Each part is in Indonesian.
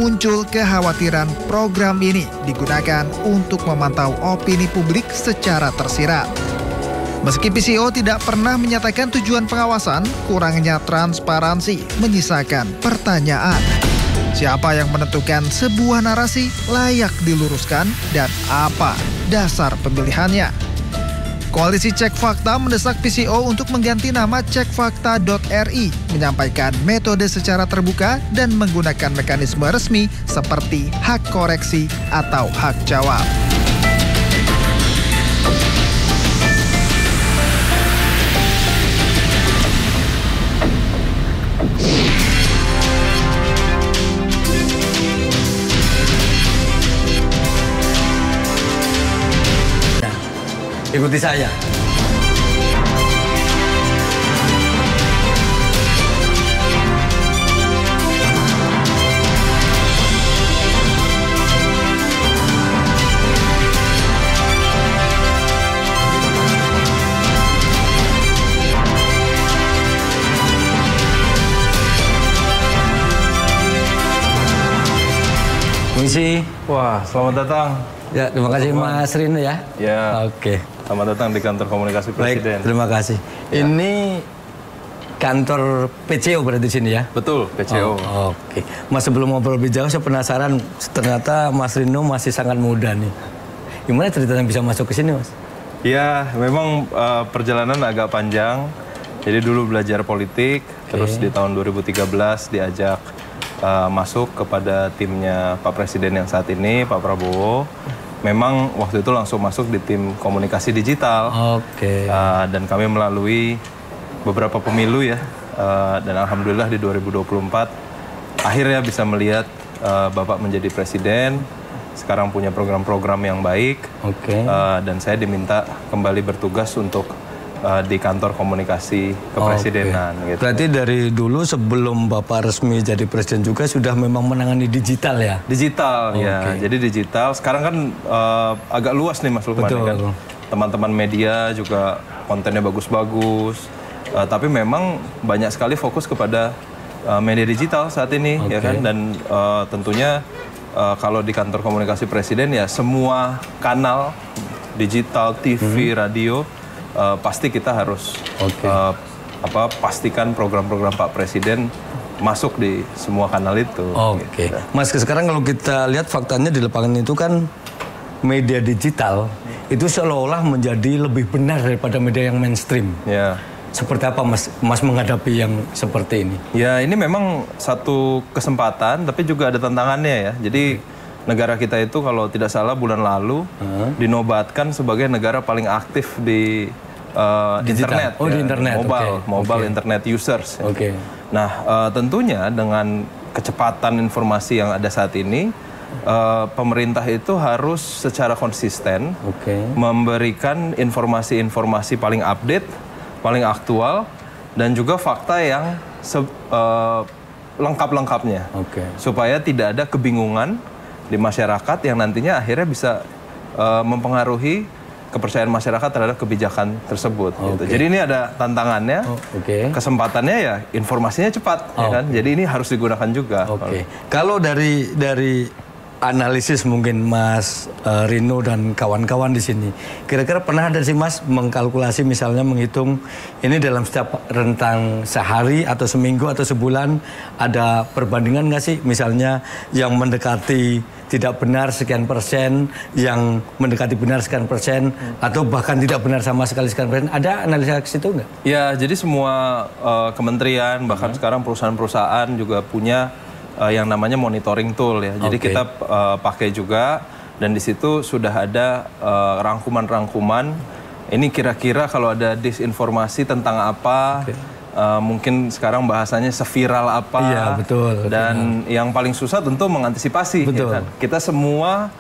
muncul kekhawatiran program ini digunakan untuk memantau opini publik secara tersirat. Meski PCO tidak pernah menyatakan tujuan pengawasan, kurangnya transparansi menyisakan pertanyaan. Siapa yang menentukan sebuah narasi layak diluruskan dan apa dasar pemilihannya? Koalisi Cek Fakta mendesak PCO untuk mengganti nama cekfakta.ri, menyampaikan metode secara terbuka dan menggunakan mekanisme resmi seperti hak koreksi atau hak jawab. Ikuti saya. Misi. Wah, selamat datang. Ya, terima kasih Mas Rino ya. Ya. Oke. Selamat datang di kantor komunikasi Presiden. Baik, terima kasih. Ya. Ini kantor PCO berarti di sini ya? Betul, PCO. Oke. Mas, sebelum ngobrol lebih jauh, saya penasaran, ternyata Mas Rino masih sangat muda nih. Gimana ceritanya bisa masuk ke sini, Mas? Ya, memang perjalanan agak panjang. Jadi dulu belajar politik, terus di tahun 2013 diajak masuk kepada timnya Pak Presiden yang saat ini, Pak Prabowo. Memang waktu itu langsung masuk di tim komunikasi digital. Oke. Dan kami melalui beberapa pemilu ya. Dan alhamdulillah di 2024 akhirnya bisa melihat Bapak menjadi presiden. Sekarang punya program-program yang baik. Oke. Dan saya diminta kembali bertugas untuk di kantor komunikasi kepresidenan. Gitu. Berarti dari dulu sebelum Bapak resmi jadi presiden juga sudah memang menangani digital ya? Digital ya, jadi digital. Sekarang kan agak luas nih Mas Lukman. Kan? Teman-teman media juga kontennya bagus-bagus. Tapi memang banyak sekali fokus kepada media digital saat ini, ya kan? Dan tentunya kalau di kantor komunikasi presiden ya semua kanal digital, TV, radio. Pasti kita harus pastikan program-program Pak Presiden masuk di semua kanal itu. Gitu. Mas, sekarang kalau kita lihat faktanya di lapangan itu kan media digital itu seolah-olah menjadi lebih benar daripada media yang mainstream. Ya. Seperti apa Mas menghadapi yang seperti ini? Ya, ini memang satu kesempatan tapi juga ada tantangannya ya. Jadi negara kita itu kalau tidak salah bulan lalu dinobatkan sebagai negara paling aktif di internet, di internet, mobile internet users. Nah, tentunya dengan kecepatan informasi yang ada saat ini, pemerintah itu harus secara konsisten memberikan informasi-informasi paling update, paling aktual, dan juga fakta yang lengkap-lengkapnya, supaya tidak ada kebingungan di masyarakat yang nantinya akhirnya bisa mempengaruhi kepercayaan masyarakat terhadap kebijakan tersebut. Gitu. Jadi ini ada tantangannya, kesempatannya ya informasinya cepat, ya kan? Jadi ini harus digunakan juga. Kalau dari analisis mungkin Mas Rino dan kawan-kawan di sini, kira-kira pernah ada sih Mas mengkalkulasi misalnya menghitung ini dalam setiap rentang sehari atau seminggu atau sebulan ada perbandingan nggak sih, misalnya yang mendekati tidak benar sekian persen, yang mendekati benar sekian persen, atau bahkan tidak benar sama sekali sekian persen? Ada analisa ke situ nggak? Ya, jadi semua kementerian, bahkan sekarang perusahaan-perusahaan juga punya yang namanya monitoring tool ya. Jadi kita pakai juga, dan di situ sudah ada rangkuman-rangkuman. Ini kira-kira kalau ada disinformasi tentang apa, mungkin sekarang bahasanya seviral apa. Iya, betul. Dan yang paling susah tentu mengantisipasi. Ya kan? Kita semua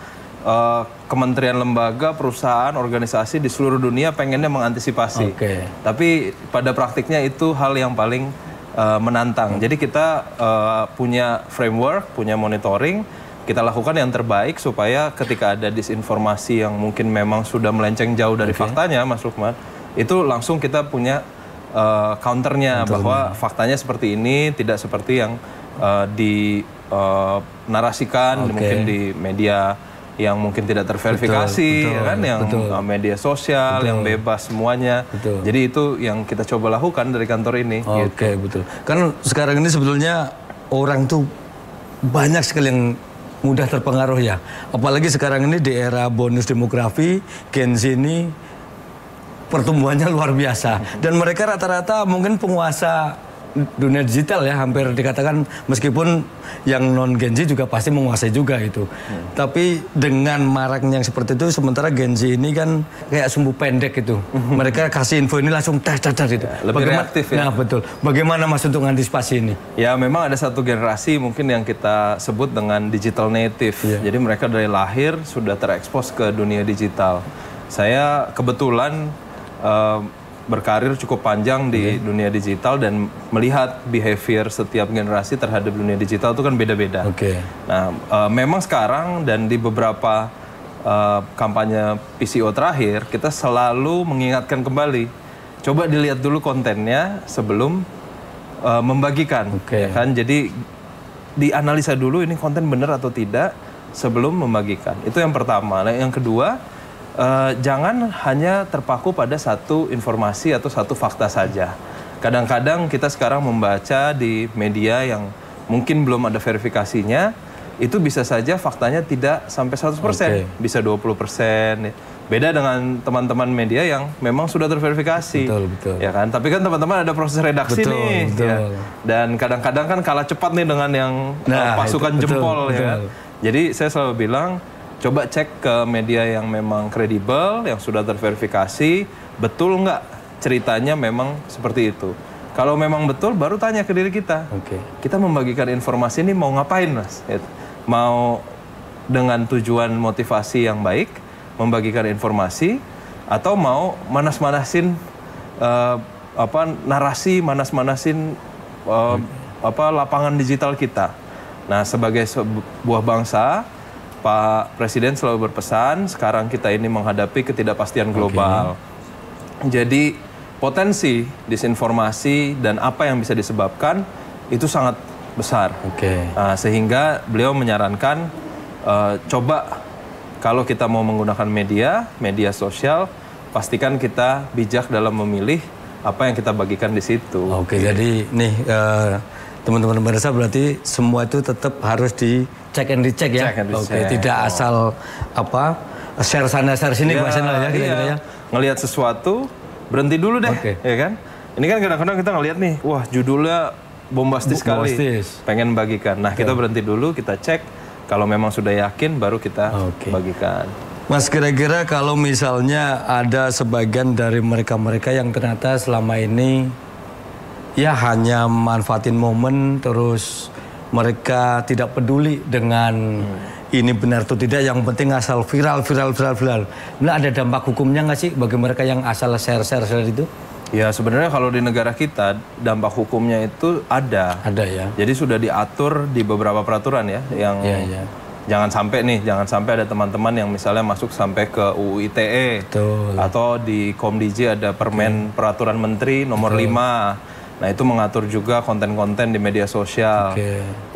kementerian, lembaga, perusahaan, organisasi di seluruh dunia pengennya mengantisipasi. Tapi pada praktiknya itu hal yang paling menantang. Jadi kita punya framework, punya monitoring, kita lakukan yang terbaik supaya ketika ada disinformasi yang mungkin memang sudah melenceng jauh dari faktanya, Mas Lukman, itu langsung kita punya counternya bahwa faktanya seperti ini, tidak seperti yang narasikan mungkin di media yang mungkin tidak terverifikasi, ya kan, yang media sosial yang bebas semuanya. Jadi itu yang kita coba lakukan dari kantor ini. Oke, betul. Kan sekarang ini sebetulnya orang tuh banyak sekali yang mudah terpengaruh ya. Apalagi sekarang ini di era bonus demografi, Gen Z ini pertumbuhannya luar biasa. Dan mereka rata-rata mungkin penguasa dunia digital ya, hampir dikatakan, meskipun yang non Gen Z juga pasti menguasai juga itu. Tapi dengan maraknya yang seperti itu, sementara Gen Z ini kan kayak sumbu pendek gitu. Mereka kasih info ini langsung tes itu. Lebih reaktif ya. Nah betul. Bagaimana Mas untuk mengantisipasi ini? Ya memang ada satu generasi mungkin yang kita sebut dengan digital native. Jadi mereka dari lahir sudah terekspos ke dunia digital. Saya kebetulan berkarir cukup panjang di dunia digital dan melihat behavior setiap generasi terhadap dunia digital itu kan beda-beda. Nah, memang sekarang dan di beberapa kampanye PCO terakhir kita selalu mengingatkan kembali, coba dilihat dulu kontennya sebelum membagikan. Kan, jadi dianalisa dulu ini konten benar atau tidak sebelum membagikan. Itu yang pertama. Nah, yang kedua, jangan hanya terpaku pada satu informasi atau satu fakta saja. Kadang-kadang kita sekarang membaca di media yang mungkin belum ada verifikasinya, itu bisa saja faktanya tidak sampai 100%, bisa 20%. Beda dengan teman-teman media yang memang sudah terverifikasi. Ya kan? Tapi kan teman-teman ada proses redaksi nih. Ya. Dan kadang-kadang kan kalah cepat nih dengan yang pasukan jempol. Ya. Jadi saya selalu bilang, coba cek ke media yang memang kredibel, yang sudah terverifikasi, betul nggak ceritanya memang seperti itu. Kalau memang betul, baru tanya ke diri kita. Kita membagikan informasi ini mau ngapain, Mas? Mau dengan tujuan motivasi yang baik, membagikan informasi, atau mau manas-manasin narasi, manas-manasin lapangan digital kita. Nah, sebagai sebuah bangsa, Pak Presiden selalu berpesan, sekarang kita ini menghadapi ketidakpastian global. Jadi potensi disinformasi dan apa yang bisa disebabkan itu sangat besar. Nah, sehingga beliau menyarankan, coba kalau kita mau menggunakan media sosial, pastikan kita bijak dalam memilih apa yang kita bagikan di situ. Jadi nih teman-teman pemirsa, berarti semua itu tetap harus di check and recheck ya. Tidak asal share sana share sini ya. Ngelihat sesuatu berhenti dulu deh, ya kan? Ini kan kadang-kadang kita ngelihat nih, wah judulnya bombastis sekali, pengen bagikan. Nah, kita berhenti dulu, kita cek. Kalau memang sudah yakin, baru kita bagikan. Mas, kira-kira kalau misalnya ada sebagian dari mereka-mereka yang ternyata selama ini ya hanya manfaatin momen, terus mereka tidak peduli dengan ini benar atau tidak, yang penting asal viral. Nah, ada dampak hukumnya nggak sih bagi mereka yang asal share itu? Ya, sebenarnya kalau di negara kita dampak hukumnya itu ada ya. Jadi sudah diatur di beberapa peraturan ya, yang jangan sampai ada teman-teman yang misalnya masuk sampai ke UU ITE atau di Komdiji ada Permen Peraturan Menteri nomor 5. Nah, itu mengatur juga konten-konten di media sosial.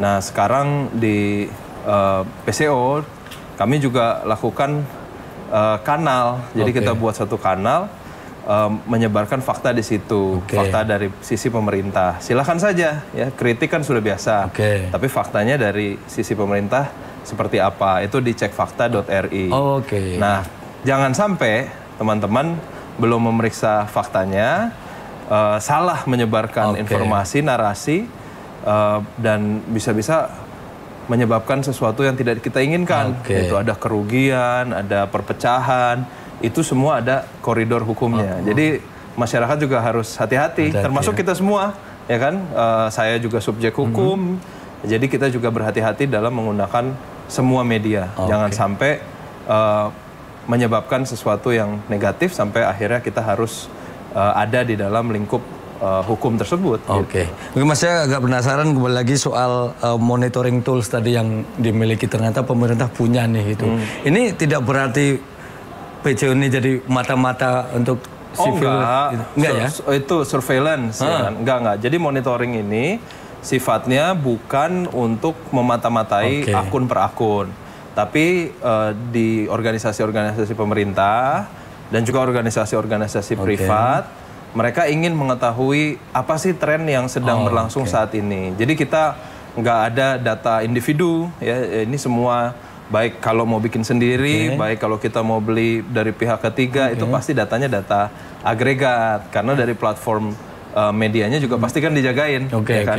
Nah, sekarang di PCO kami juga lakukan kanal. Jadi kita buat satu kanal menyebarkan fakta di situ, fakta dari sisi pemerintah. Silakan saja ya, kritik kan sudah biasa. Tapi faktanya dari sisi pemerintah seperti apa? Itu di cekfakta.ri. Nah, jangan sampai teman-teman belum memeriksa faktanya, salah menyebarkan informasi, narasi, dan bisa-bisa menyebabkan sesuatu yang tidak kita inginkan. Itu ada kerugian, ada perpecahan, itu semua ada koridor hukumnya. Jadi masyarakat juga harus hati-hati, termasuk kita semua, ya kan? Saya juga subjek hukum, jadi kita juga berhati-hati dalam menggunakan semua media. Jangan sampai menyebabkan sesuatu yang negatif sampai akhirnya kita harus ada di dalam lingkup hukum tersebut. Mungkin Mas, saya agak penasaran kembali lagi soal monitoring tools tadi yang dimiliki, ternyata pemerintah punya nih itu. Ini tidak berarti PCO ini jadi mata-mata untuk sipil? Enggak ya? Itu surveillance, ya kan? Enggak. Jadi monitoring ini sifatnya bukan untuk memata-matai akun per akun, tapi di organisasi-organisasi pemerintah dan juga organisasi-organisasi privat, mereka ingin mengetahui apa sih tren yang sedang berlangsung saat ini. Jadi kita nggak ada data individu, ya ini semua baik kalau mau bikin sendiri, baik kalau kita mau beli dari pihak ketiga, itu pasti datanya data agregat, karena dari platform medianya juga pasti kan dijagain, ya kan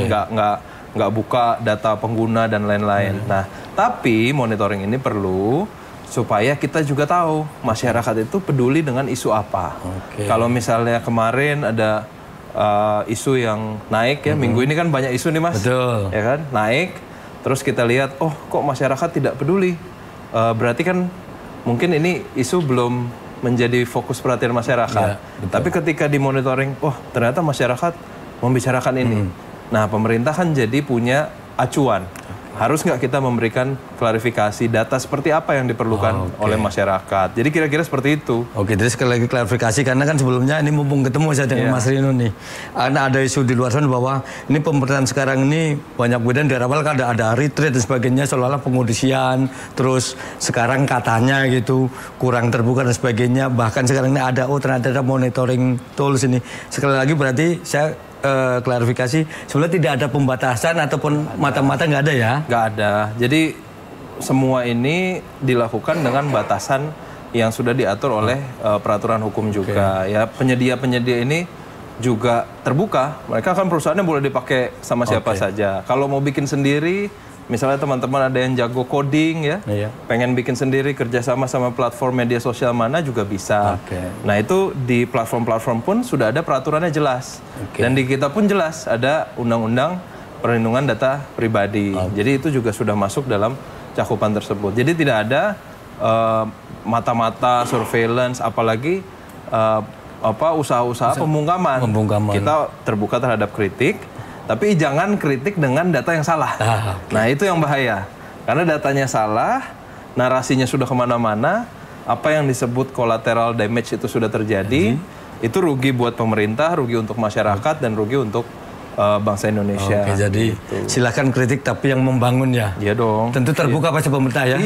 nggak buka data pengguna dan lain-lain. Nah, tapi monitoring ini perlu supaya kita juga tahu masyarakat itu peduli dengan isu apa. Kalau misalnya kemarin ada isu yang naik ya, minggu ini kan banyak isu nih Mas, ya kan, naik, terus kita lihat, oh kok masyarakat tidak peduli, berarti kan mungkin ini isu belum menjadi fokus perhatian masyarakat. Tapi ketika dimonitoring, oh ternyata masyarakat membicarakan ini. Nah, pemerintah kan jadi punya acuan. Harus nggak kita memberikan klarifikasi data seperti apa yang diperlukan oleh masyarakat. Jadi kira-kira seperti itu. Jadi sekali lagi klarifikasi, karena kan sebelumnya ini mumpung ketemu saya dengan Mas Rino nih. Ada isu di luar sana bahwa ini pemerintahan sekarang ini banyak beda dari awal kan ada retreat dan sebagainya, seolah-olah pengudisian, terus sekarang katanya gitu kurang terbuka dan sebagainya. Bahkan sekarang ini ada ternyata ada monitoring tools ini. Sekali lagi berarti saya klarifikasi, sebenarnya tidak ada pembatasan ataupun mata-mata nggak ada ya? Nggak ada. Jadi semua ini dilakukan dengan batasan yang sudah diatur oleh peraturan hukum juga. Ya, penyedia-penyedia ini juga terbuka. Mereka kan perusahaannya boleh dipakai sama siapa saja. Kalau mau bikin sendiri, misalnya teman-teman ada yang jago coding ya, pengen bikin sendiri kerjasama sama platform media sosial mana juga bisa. Nah itu di platform-platform pun sudah ada peraturannya jelas. Dan di kita pun jelas ada undang-undang perlindungan data pribadi. Jadi itu juga sudah masuk dalam cakupan tersebut. Jadi tidak ada mata-mata surveillance, apalagi usaha-usaha pembungkaman. Kita terbuka terhadap kritik. Tapi jangan kritik dengan data yang salah. Nah itu yang bahaya. Karena datanya salah, narasinya sudah kemana-mana, apa yang disebut collateral damage itu sudah terjadi, itu rugi buat pemerintah, rugi untuk masyarakat, dan rugi untuk bangsa Indonesia. Jadi silakan kritik tapi yang membangun ya. Iya dong. Tentu terbuka pasti pemerintah ya.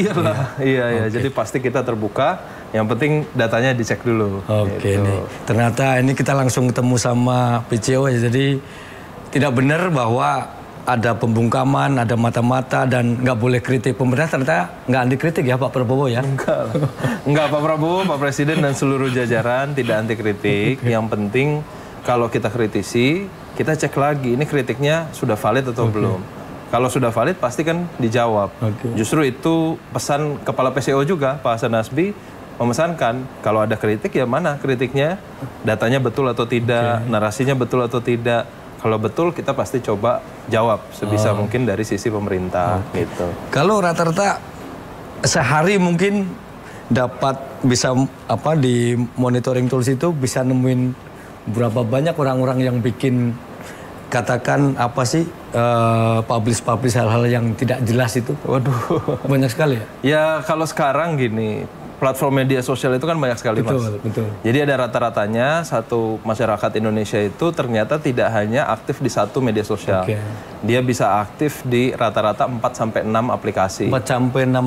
Iya. Jadi pasti kita terbuka. Yang penting datanya dicek dulu. Nih. Ternyata ini kita langsung ketemu sama PCO ya. Jadi tidak benar bahwa ada pembungkaman, ada mata-mata dan nggak boleh kritik. Pemerintah ternyata nggak anti kritik ya Pak Prabowo ya? Enggak Pak Prabowo, Pak Presiden dan seluruh jajaran tidak anti kritik. Yang penting kalau kita kritisi, kita cek lagi ini kritiknya sudah valid atau belum. Kalau sudah valid pasti kan dijawab. Justru itu pesan Kepala PCO juga, Pak Hasan Nasbi, memesankan kalau ada kritik ya mana kritiknya, datanya betul atau tidak, narasinya betul atau tidak. Kalau betul kita pasti coba jawab sebisa mungkin dari sisi pemerintah gitu. Kalau rata-rata sehari mungkin dapat bisa di monitoring tools itu bisa nemuin berapa banyak orang-orang yang bikin katakan publish hal-hal yang tidak jelas itu? Waduh, banyak sekali ya? Ya kalau sekarang gini, platform media sosial itu kan banyak sekali Mas. Betul. Jadi ada rata-ratanya satu masyarakat Indonesia itu ternyata tidak hanya aktif di satu media sosial. Dia bisa aktif di rata-rata 4-6 aplikasi. 4-6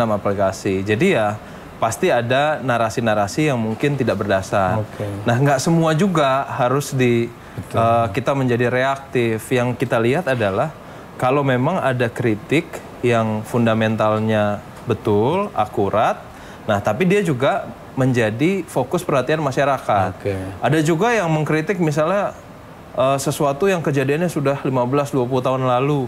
aplikasi. Jadi ya pasti ada narasi-narasi yang mungkin tidak berdasar. Nah nggak semua juga harus kita menjadi reaktif. Yang kita lihat adalah kalau memang ada kritik yang fundamentalnya betul, akurat, nah tapi dia juga menjadi fokus perhatian masyarakat. Ada juga yang mengkritik misalnya sesuatu yang kejadiannya sudah 15-20 tahun lalu.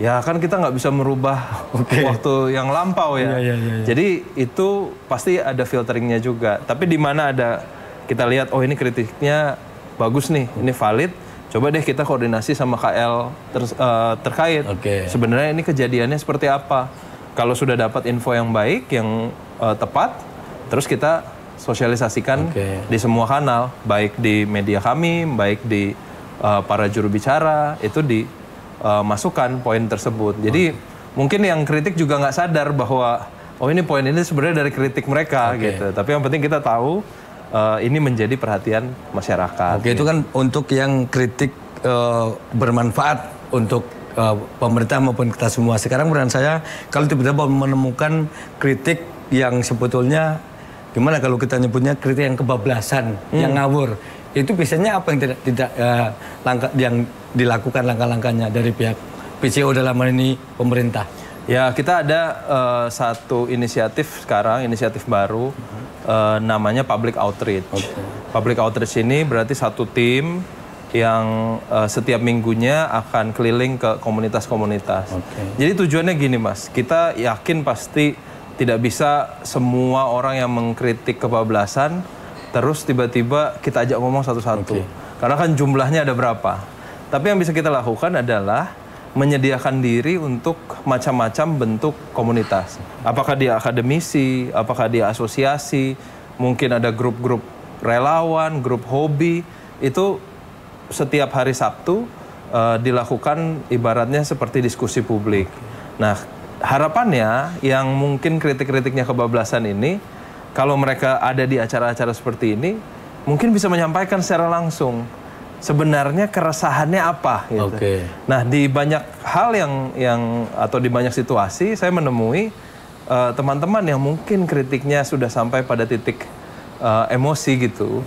Ya kan kita nggak bisa merubah waktu yang lampau ya. Jadi itu pasti ada filteringnya juga. Tapi di mana ada kita lihat, oh ini kritiknya bagus nih, ini valid. Coba deh kita koordinasi sama KL terkait. Sebenarnya ini kejadiannya seperti apa. Kalau sudah dapat info yang baik, yang tepat, terus kita sosialisasikan di semua kanal, baik di media kami, baik di para juru bicara, itu dimasukkan poin tersebut. Jadi mungkin yang kritik juga nggak sadar bahwa oh ini poin ini sebenarnya dari kritik mereka gitu. Tapi yang penting kita tahu ini menjadi perhatian masyarakat. Itu kan untuk yang kritik bermanfaat untuk pemerintah maupun kita semua. Sekarang menurut saya kalau tiba-tiba menemukan kritik yang sebetulnya gimana kalau kita nyebutnya kritik yang kebablasan, yang ngawur, itu biasanya apa yang tidak langkah yang dilakukan langkah-langkahnya dari pihak PCO dalam hal ini pemerintah? Ya, kita ada satu inisiatif sekarang, inisiatif baru, namanya public outreach. Public outreach ini berarti satu tim yang setiap minggunya akan keliling ke komunitas-komunitas. Jadi tujuannya gini Mas, kita yakin pasti tidak bisa semua orang yang mengkritik kebablasan terus tiba-tiba kita ajak ngomong satu-satu. Karena kan jumlahnya ada berapa. Tapi yang bisa kita lakukan adalah menyediakan diri untuk macam-macam bentuk komunitas. Apakah dia akademisi, apakah dia asosiasi, mungkin ada grup-grup relawan, grup hobi, itu setiap hari Sabtu dilakukan ibaratnya seperti diskusi publik. Nah, harapannya yang mungkin kritik-kritiknya kebablasan ini, kalau mereka ada di acara-acara seperti ini, mungkin bisa menyampaikan secara langsung sebenarnya keresahannya apa gitu. Nah, di banyak hal yang atau di banyak situasi saya menemui teman-teman yang mungkin kritiknya sudah sampai pada titik emosi gitu.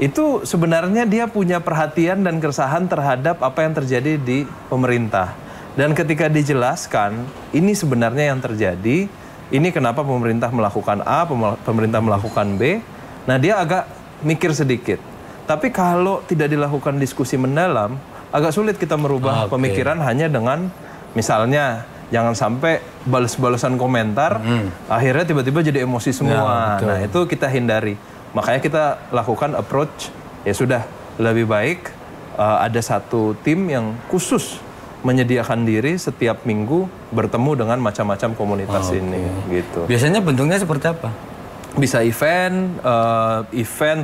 Itu sebenarnya dia punya perhatian dan keresahan terhadap apa yang terjadi di pemerintah. Dan ketika dijelaskan, ini sebenarnya yang terjadi, ini kenapa pemerintah melakukan A, pemerintah melakukan B, nah dia agak mikir sedikit. Tapi kalau tidak dilakukan diskusi mendalam, agak sulit kita merubah pemikiran hanya dengan, misalnya, jangan sampai balas-balasan komentar, akhirnya tiba-tiba jadi emosi semua. Nah, itu kita hindari. Makanya kita lakukan approach, ya sudah, lebih baik ada satu tim yang khusus menyediakan diri setiap minggu bertemu dengan macam-macam komunitas ini gitu. Biasanya bentuknya seperti apa? Bisa event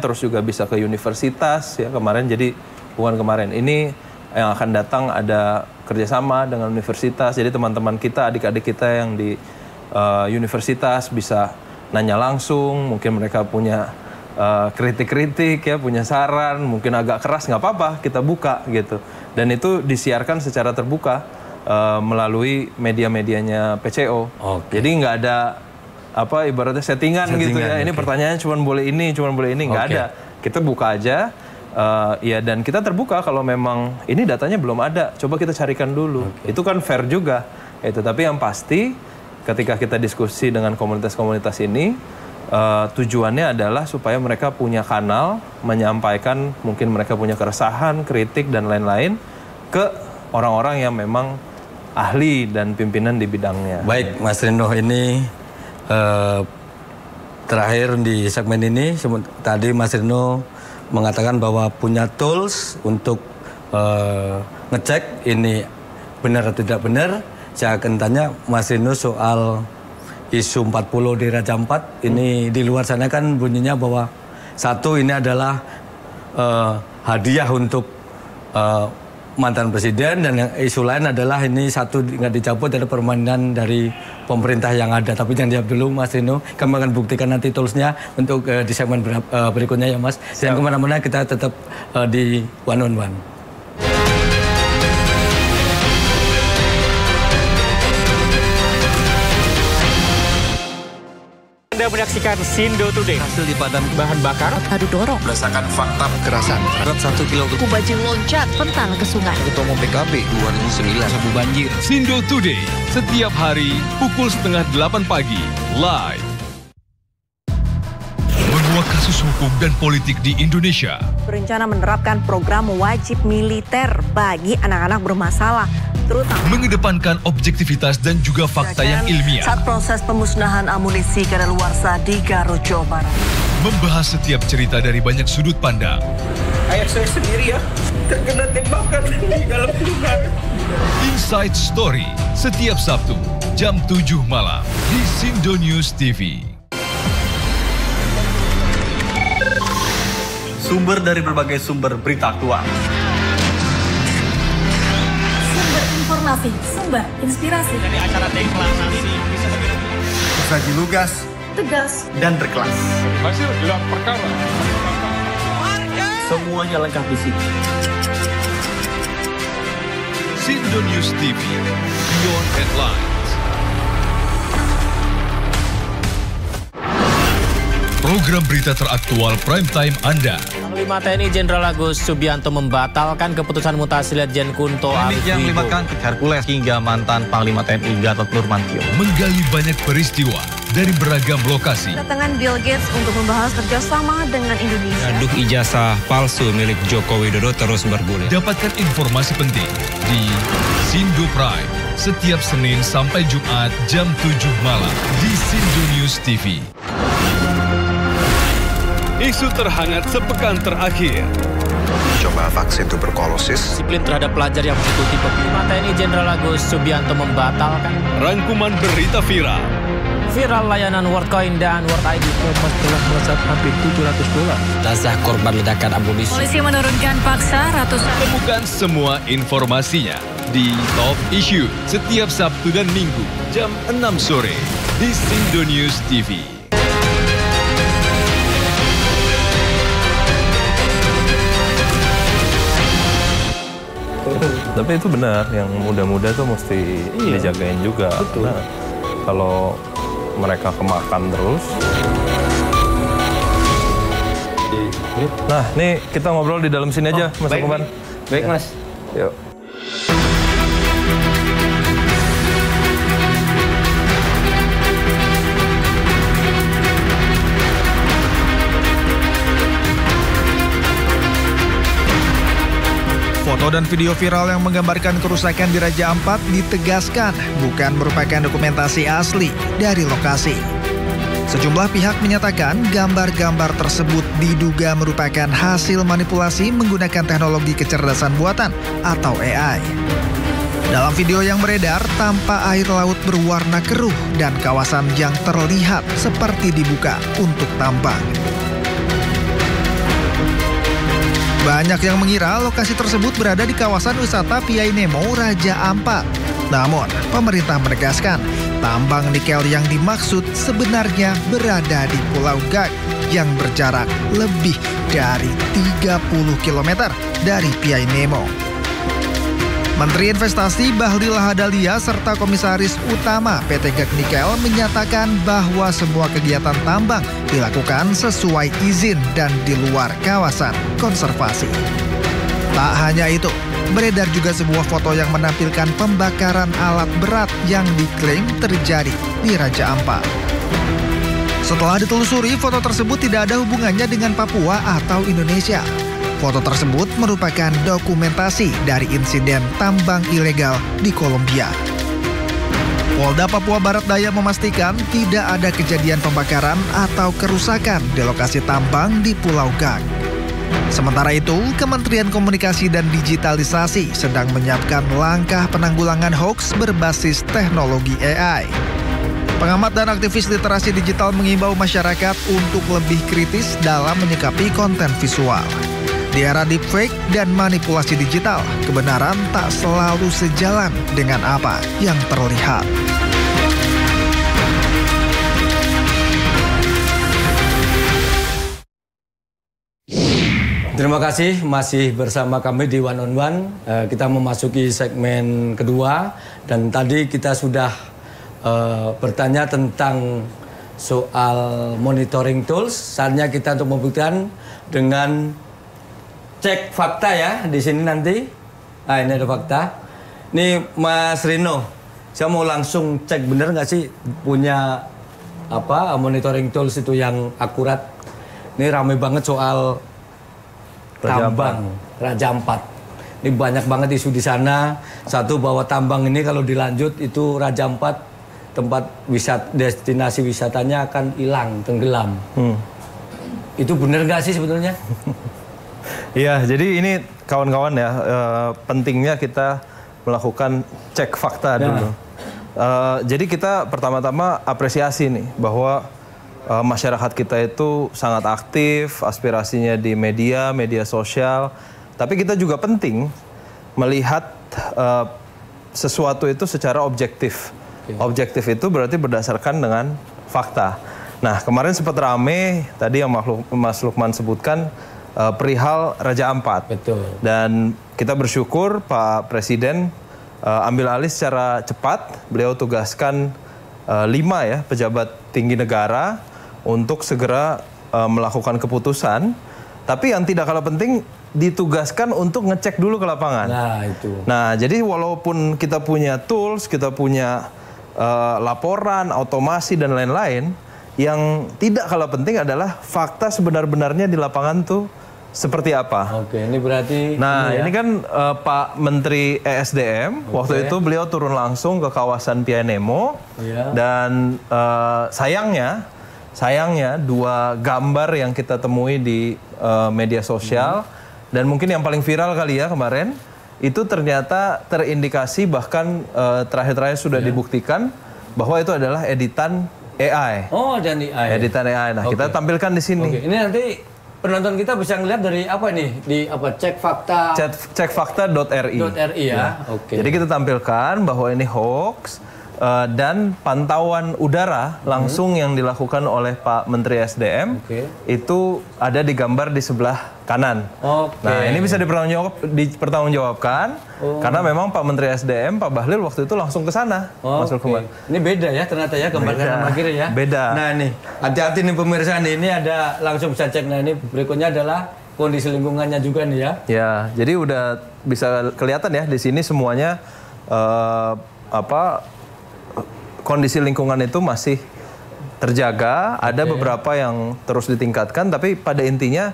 terus juga bisa ke universitas ya kemarin. Jadi bukan kemarin, ini yang akan datang ada kerjasama dengan universitas. Jadi teman-teman kita, adik-adik kita yang di universitas bisa nanya langsung. Mungkin mereka punya kritik-kritik ya, punya saran, mungkin agak keras, nggak apa-apa, kita buka gitu. Dan itu disiarkan secara terbuka melalui media-medianya PCO. Jadi nggak ada apa ibaratnya settingan gitu ya. Ini pertanyaannya cuma boleh ini, nggak ada. Kita buka aja, ya, dan kita terbuka kalau memang ini datanya belum ada, coba kita carikan dulu. Itu kan fair juga. Itu. Tapi yang pasti ketika kita diskusi dengan komunitas-komunitas ini, tujuannya adalah supaya mereka punya kanal menyampaikan mungkin mereka punya keresahan, kritik dan lain-lain ke orang-orang yang memang ahli dan pimpinan di bidangnya. Baik, Mas Rino, ini terakhir di segmen ini, tadi Mas Rino mengatakan bahwa punya tools untuk ngecek ini benar atau tidak benar. Saya akan tanya Mas Rino soal isu 40 di Raja Ampat. Ini di luar sana kan bunyinya bahwa satu ini adalah hadiah untuk mantan presiden, dan yang isu lain adalah ini satu nggak dicabut dari permainan dari pemerintah yang ada. Tapi jangan dijawab dulu Mas Rino, kami akan buktikan nanti toolsnya untuk di segmen berikutnya ya Mas. Dan kemana-mana kita tetap di One on One. Anda menyaksikan Sindo Today. Hasil dipadam Bahan bakar, adu dorong, berdasarkan fakta kekerasan. Berat 1 kilo. kubajing loncat pental ke sungai. Ketua Umum PKB 2009 sabu banjir. Sindo Today setiap hari pukul 7:30 pagi live. Menguak kasus hukum dan politik di Indonesia. Berencana menerapkan program wajib militer bagi anak-anak bermasalah, terutama Mengedepankan objektivitas dan juga fakta yang ilmiah. Saat proses pemusnahan amunisi kadaluarsa di Garut, Jawa Barat. Membahas setiap cerita dari banyak sudut pandang. Ayah saya sendiri ya terkena tembakan di dalam kurungan. Inside Story setiap Sabtu jam 7 malam di Sindo News TV. Sumber dari berbagai sumber berita aktual. Sumber informasi, sumber inspirasi. Dari acara deklarasi bisa Saji lugas, tegas, dan berkelas. hasil gelar perkara. Semuanya lengkap di sini. Sindo News TV, Beyond Headlines. Program berita teraktual prime time Anda. Panglima TNI Jenderal Agus Subianto membatalkan keputusan mutasi Letjen Kunto Arif yang Wibowo. melibatkan Hercules hingga mantan Panglima TNI Gatot Nurmantio. Menggali banyak peristiwa dari beragam lokasi. Kedatangan Bill Gates untuk membahas kerjasama dengan Indonesia. Gaduh ijazah palsu milik Joko Widodo terus bergulir. Dapatkan informasi penting di Sindo Prime setiap Senin sampai Jumat jam 7 malam di Sindo News TV. Isu terhangat sepekan terakhir. Coba vaksin tuberkulosis. Disiplin terhadap pelajar yang mengikuti Panglima TNI Jenderal Agus Subianto membatalkan. Rangkuman berita viral. Viral layanan WorldCoin dan WorldID telah melesat hampir $700. Jenazah korban ledakan amunisi. Polisi menurunkan paksa ratusan. Temukan semua informasinya di Top Issue setiap Sabtu dan Minggu jam 6 sore di Sindo News TV. Tapi itu benar, yang muda-muda tuh mesti dijagain juga. Betul. Nah, kalau mereka kemakan terus. Nah, nih kita ngobrol di dalam sini aja, Mas Akuman. Baik, Mas. Yuk. Foto dan video viral yang menggambarkan kerusakan di Raja Ampat ditegaskan bukan merupakan dokumentasi asli dari lokasi. Sejumlah pihak menyatakan gambar-gambar tersebut diduga merupakan hasil manipulasi menggunakan teknologi kecerdasan buatan atau AI. Dalam video yang beredar, tampak air laut berwarna keruh dan kawasan yang terlihat seperti dibuka untuk tambang. Banyak yang mengira lokasi tersebut berada di kawasan wisata Piai Nemo Raja Ampat. Namun, pemerintah menegaskan tambang nikel yang dimaksud sebenarnya berada di Pulau Gag yang berjarak lebih dari 30 km dari Piai Nemo. Menteri Investasi Bahlil Lahadalia serta Komisaris Utama PT Gag Nikel menyatakan bahwa semua kegiatan tambang dilakukan sesuai izin dan di luar kawasan konservasi. Tak hanya itu, beredar juga sebuah foto yang menampilkan pembakaran alat berat yang diklaim terjadi di Raja Ampat. Setelah ditelusuri, foto tersebut tidak ada hubungannya dengan Papua atau Indonesia. Foto tersebut merupakan dokumentasi dari insiden tambang ilegal di Kolombia. Polda Papua Barat Daya memastikan tidak ada kejadian pembakaran atau kerusakan di lokasi tambang di Pulau Gag. Sementara itu, Kementerian Komunikasi dan Digitalisasi sedang menyiapkan langkah penanggulangan hoaks berbasis teknologi AI. Pengamat dan aktivis literasi digital mengimbau masyarakat untuk lebih kritis dalam menyikapi konten visual. Di era deepfake dan manipulasi digital, kebenaran tak selalu sejalan dengan apa yang terlihat. Terima kasih masih bersama kami di One on One. Kita memasuki segmen kedua dan tadi kita sudah bertanya tentang soal monitoring tools. Saatnya kita untuk membuktikan dengan cek fakta ya di sini nanti. Nah, ini ada fakta. Nih Mas Rino, saya mau langsung cek bener nggak sih punya apa monitoring tools itu yang akurat. Ini ramai banget soal tambang Raja Ampat. Ini banyak banget isu di sana. Satu bahwa tambang ini kalau dilanjut itu Raja Ampat tempat destinasi wisatanya akan hilang, tenggelam. Itu bener nggak sih sebetulnya? Iya, jadi ini kawan-kawan ya, pentingnya kita melakukan cek fakta dulu. Jadi kita pertama-tama apresiasi nih bahwa masyarakat kita itu sangat aktif, aspirasinya di media sosial. Tapi kita juga penting melihat sesuatu itu secara objektif. Objektif itu berarti berdasarkan dengan fakta. Nah, kemarin sempat rame, tadi yang Mas Lukman sebutkan, perihal Raja Ampat. Betul. Dan kita bersyukur Pak Presiden ambil alih secara cepat. Beliau tugaskan 5 ya pejabat tinggi negara untuk segera melakukan keputusan. Tapi yang tidak kalah penting ditugaskan untuk ngecek dulu ke lapangan. Nah itu. Nah jadi walaupun kita punya tools, kita punya laporan, otomasi dan lain-lain, yang tidak kalah penting adalah fakta sebenar-benarnya di lapangan tuh seperti apa. Oke, ini berarti... Nah, ini kan Pak Menteri ESDM, waktu itu beliau turun langsung ke kawasan Pianemo. Dan sayangnya 2 gambar yang kita temui di media sosial, dan mungkin yang paling viral kali ya kemarin, itu ternyata terindikasi bahkan terakhir-terakhir sudah dibuktikan bahwa itu adalah editan AI. Oh, dan AI. Editan AI. Nah, kita tampilkan di sini. Ini nanti penonton kita bisa ngeliat dari apa nih? Di apa? Cekfakta.ri. Ya. Jadi kita tampilkan bahwa ini hoax dan pantauan udara langsung yang dilakukan oleh Pak Menteri SDM itu ada di gambar di sebelah kanan. Nah, ini bisa dipertanggungjawabkan karena memang Pak Menteri SDM, Pak Bahlil waktu itu langsung ke sana. Ini beda ya ternyata ya gambar kanan kiri ya. Beda. Nah nih, hati-hati nih pemirsa nih, ini ada langsung bisa cek. Nah ini berikutnya adalah kondisi lingkungannya juga nih ya. Ya, jadi udah bisa kelihatan ya di sini semuanya kondisi lingkungan itu masih terjaga. Ada beberapa yang terus ditingkatkan, tapi pada intinya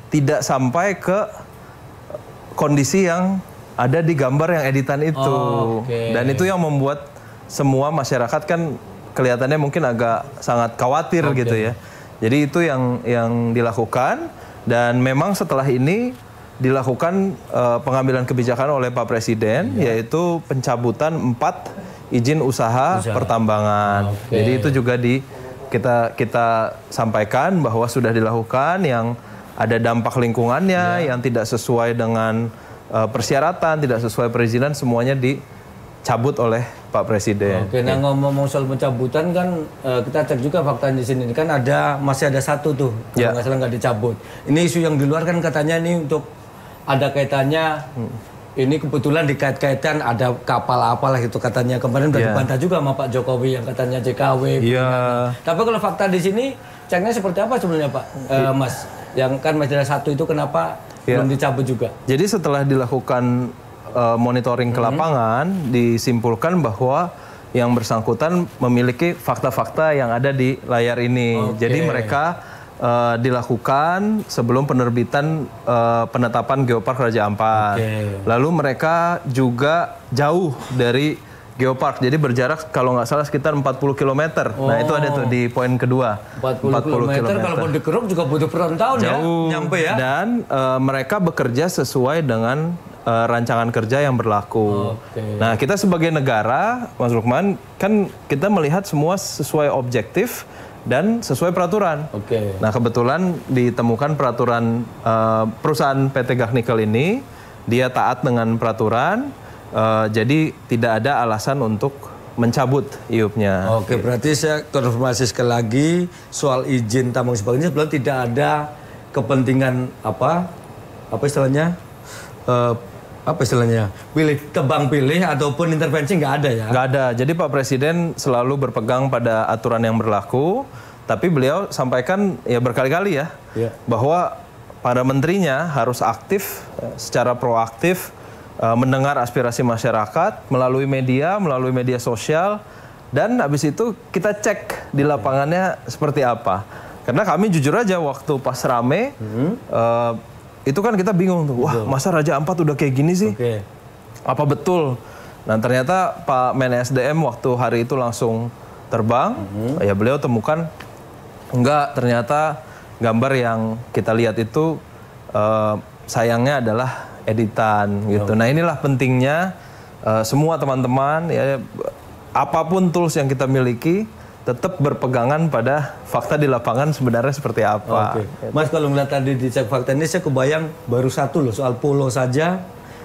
tidak sampai ke kondisi yang ada di gambar yang editan itu. Dan itu yang membuat semua masyarakat kan kelihatannya mungkin agak sangat khawatir gitu ya. Jadi itu yang dilakukan, dan memang setelah ini dilakukan pengambilan kebijakan oleh Pak Presiden, yaitu pencabutan 4 izin usaha pertambangan. Jadi itu juga kita sampaikan bahwa sudah dilakukan yang ada dampak lingkungannya, yang tidak sesuai dengan persyaratan, tidak sesuai perizinan, semuanya dicabut oleh Pak Presiden. Nah ngomong soal pencabutan kan kita cek juga fakta di sini kan masih ada 1 tuh, kalau nggak salah nggak dicabut. Ini isu yang di luar kan katanya ini untuk ada kaitannya. Ini kebetulan dikait-kaitkan ada kapal apalah gitu katanya. Kemarin udah dibantah juga sama Pak Jokowi yang katanya JKW. Tapi kalau fakta di sini ceknya seperti apa sebenarnya Pak Mas? Yang kan masih ada 1 itu kenapa belum dicabut juga? Jadi setelah dilakukan monitoring ke lapangan, disimpulkan bahwa yang bersangkutan memiliki fakta-fakta yang ada di layar ini. Jadi mereka dilakukan sebelum penerbitan penetapan Geopark Raja Ampat. Lalu mereka juga jauh dari Geopark, jadi berjarak kalau nggak salah sekitar 40 km. Nah itu ada tuh di poin kedua. 40 km. Kalau dikeruk juga butuh bertahun-tahun ya, nyampe ya. Dan mereka bekerja sesuai dengan rancangan kerja yang berlaku. Nah kita sebagai negara, Mas Lukman, kan kita melihat semua sesuai objektif dan sesuai peraturan. Nah kebetulan ditemukan peraturan perusahaan PT Gagnikel ini, dia taat dengan peraturan, jadi tidak ada alasan untuk mencabut IUP-nya. Berarti saya konfirmasi sekali lagi soal izin tambang sebagainya, sebelum tidak ada kepentingan apa istilahnya? Tebang pilih ataupun intervensi nggak ada ya? Nggak ada. Jadi Pak Presiden selalu berpegang pada aturan yang berlaku, tapi beliau sampaikan ya berkali-kali ya, bahwa para menterinya harus aktif, secara proaktif, mendengar aspirasi masyarakat melalui media sosial, dan habis itu kita cek di lapangannya seperti apa. Karena kami jujur aja waktu pas rame, itu kan kita bingung tuh, wah masa Raja Ampat udah kayak gini sih? Apa betul? Nah ternyata Pak Men SDM waktu hari itu langsung terbang, ya beliau temukan enggak, ternyata gambar yang kita lihat itu sayangnya adalah editan gitu. Nah inilah pentingnya semua teman-teman ya, apapun tools yang kita miliki, tetap berpegangan pada fakta di lapangan sebenarnya seperti apa. Mas kalau ngeliat tadi di cek fakta ini saya kebayang baru 1 loh soal pulau saja.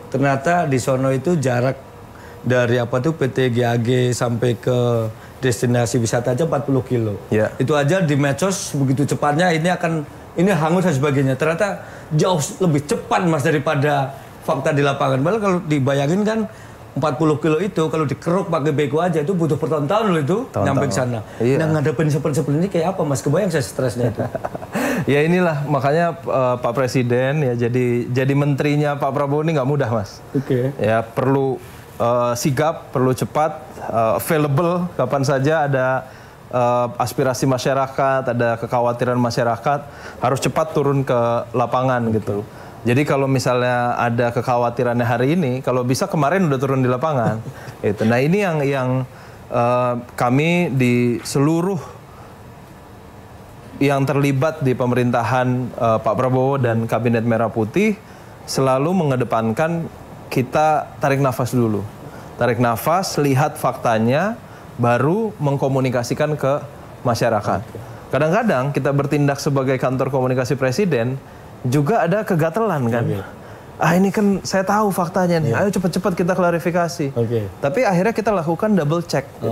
Ternyata di sono itu jarak dari PT GAG sampai ke destinasi wisata aja 40 kilo. Itu aja di medsos begitu cepatnya ini hangus dan sebagainya. Ternyata jauh lebih cepat Mas daripada fakta di lapangan. Padahal kalau dibayangin kan 40 kilo itu kalau dikeruk pakai bego aja itu butuh bertahun-tahun loh itu nyampe ke sana. Iya. Nah ngadepin seperti ini kayak apa Mas? Kebayang saya stresnya itu. Ya inilah makanya Pak Presiden ya jadi menterinya Pak Prabowo ini nggak mudah Mas. Oke. Ya perlu sigap, perlu cepat, available kapan saja ada aspirasi masyarakat, ada kekhawatiran masyarakat, harus cepat turun ke lapangan gitu. Jadi kalau misalnya ada kekhawatirannya hari ini, kalau bisa kemarin udah turun di lapangan. Itu. Nah ini yang kami di seluruh yang terlibat di pemerintahan Pak Prabowo dan Kabinet Merah Putih selalu mengedepankan kita tarik nafas dulu. Tarik nafas, lihat faktanya, baru mengkomunikasikan ke masyarakat. Kadang-kadang kita bertindak sebagai kantor komunikasi presiden, juga ada kegatelan kan. Ini kan saya tahu faktanya nih, ayo cepat-cepat kita klarifikasi. Tapi akhirnya kita lakukan double check. Gitu.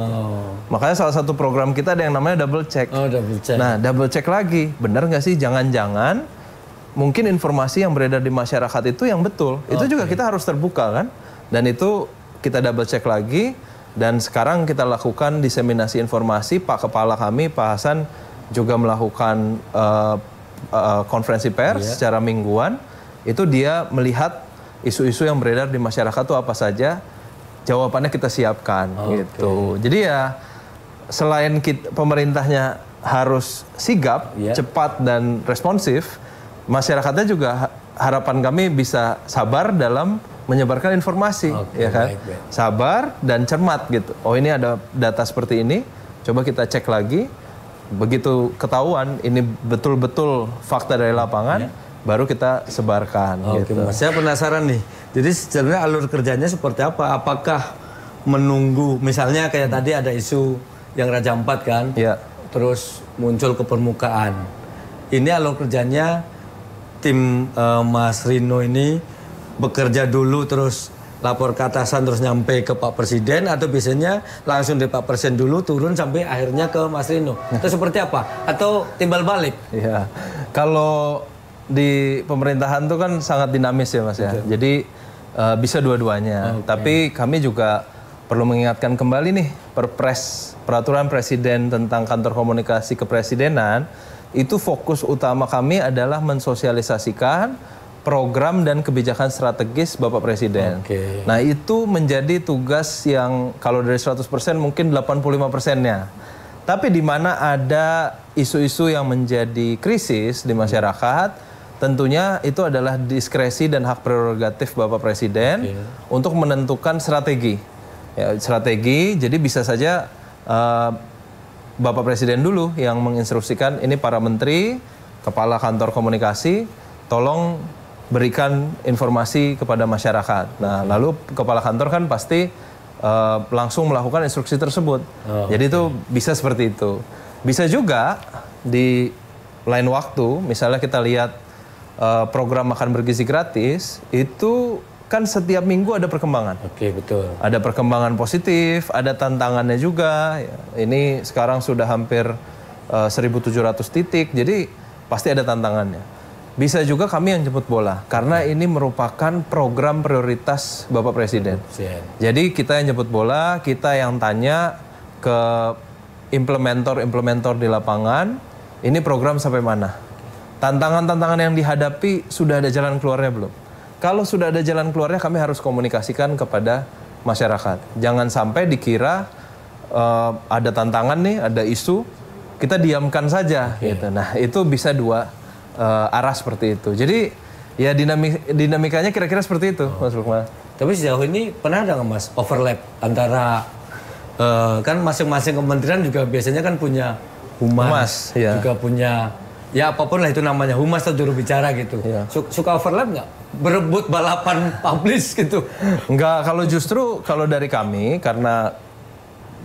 Makanya salah satu program kita ada yang namanya double check. Double check. Nah double check lagi, benar nggak sih jangan-jangan mungkin informasi yang beredar di masyarakat itu yang betul. Itu juga kita harus terbuka kan. Dan itu kita double check lagi. Dan sekarang kita lakukan diseminasi informasi, Pak Kepala kami, Pak Hasan juga melakukan konferensi pers secara mingguan. Itu dia melihat isu-isu yang beredar di masyarakat itu apa saja, jawabannya kita siapkan gitu. Jadi ya selain pemerintahnya harus sigap, cepat dan responsif, masyarakatnya juga harapan kami bisa sabar dalam menyebarkan informasi, ya kan? Sabar dan cermat gitu. Oh ini ada data seperti ini, coba kita cek lagi. Begitu ketahuan ini betul-betul fakta dari lapangan, baru kita sebarkan. Gitu. Mas, saya penasaran nih. Jadi sebenarnya alur kerjanya seperti apa? Apakah menunggu, misalnya kayak tadi ada isu yang Raja Ampat kan, terus muncul ke permukaan. Ini alur kerjanya tim Mas Rino ini bekerja dulu terus lapor ke atasan terus nyampe ke Pak Presiden, atau biasanya langsung dari Pak Presiden dulu turun sampai akhirnya ke Mas Rino. Itu seperti apa? Atau timbal balik? Iya. Kalau di pemerintahan itu kan sangat dinamis ya Mas ya. Jadi bisa dua-duanya. Tapi kami juga perlu mengingatkan kembali nih Perpres, peraturan Presiden tentang kantor komunikasi kepresidenan, itu fokus utama kami adalah mensosialisasikan program dan kebijakan strategis Bapak Presiden. Nah itu menjadi tugas yang kalau dari 100% mungkin 85%-nya. Tapi di mana ada isu-isu yang menjadi krisis di masyarakat, tentunya itu adalah diskresi dan hak prerogatif Bapak Presiden untuk menentukan strategi. Ya, strategi, jadi bisa saja Bapak Presiden dulu yang menginstruksikan ini para menteri, kepala kantor komunikasi, tolong berikan informasi kepada masyarakat. Nah, lalu kepala kantor kan pasti langsung melakukan instruksi tersebut. Jadi itu bisa seperti itu. Bisa juga di lain waktu, misalnya kita lihat program makan bergizi gratis, itu kan setiap minggu ada perkembangan. Betul. Ada perkembangan positif, ada tantangannya juga. Ini sekarang sudah hampir 1.700 titik, jadi pasti ada tantangannya. Bisa juga kami yang jemput bola, karena ini merupakan program prioritas Bapak Presiden. Jadi kita yang jemput bola, kita yang tanya ke implementor di lapangan, ini program sampai mana? Tantangan-tantangan yang dihadapi sudah ada jalan keluarnya belum? Kalau sudah ada jalan keluarnya, kami harus komunikasikan kepada masyarakat. Jangan sampai dikira ada tantangan nih, ada isu, kita diamkan saja. Gitu. Nah itu bisa dua arah seperti itu. Jadi ya dinamikanya kira-kira seperti itu, Mas Lukman. Tapi sejauh ini pernah ada nggak Mas overlap antara kan masing-masing kementerian juga biasanya kan punya humas juga punya ya apapun lah itu namanya, humas atau juru bicara gitu. Suka overlap nggak? Berebut balapan publish gitu? Enggak, kalau justru kalau dari kami karena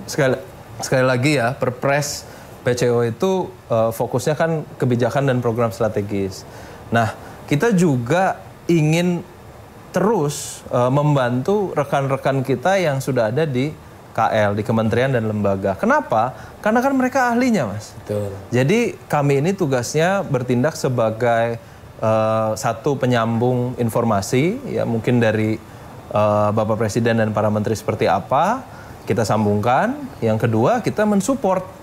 sekali lagi ya Perpres PCO itu fokusnya kan kebijakan dan program strategis. Nah, kita juga ingin terus membantu rekan-rekan kita yang sudah ada di KL, di kementerian dan lembaga. Kenapa? Karena kan mereka ahlinya, Mas. Betul. Jadi kami ini tugasnya bertindak sebagai satu penyambung informasi, ya mungkin dari Bapak Presiden dan para menteri seperti apa, kita sambungkan. Yang kedua, kita mensupport.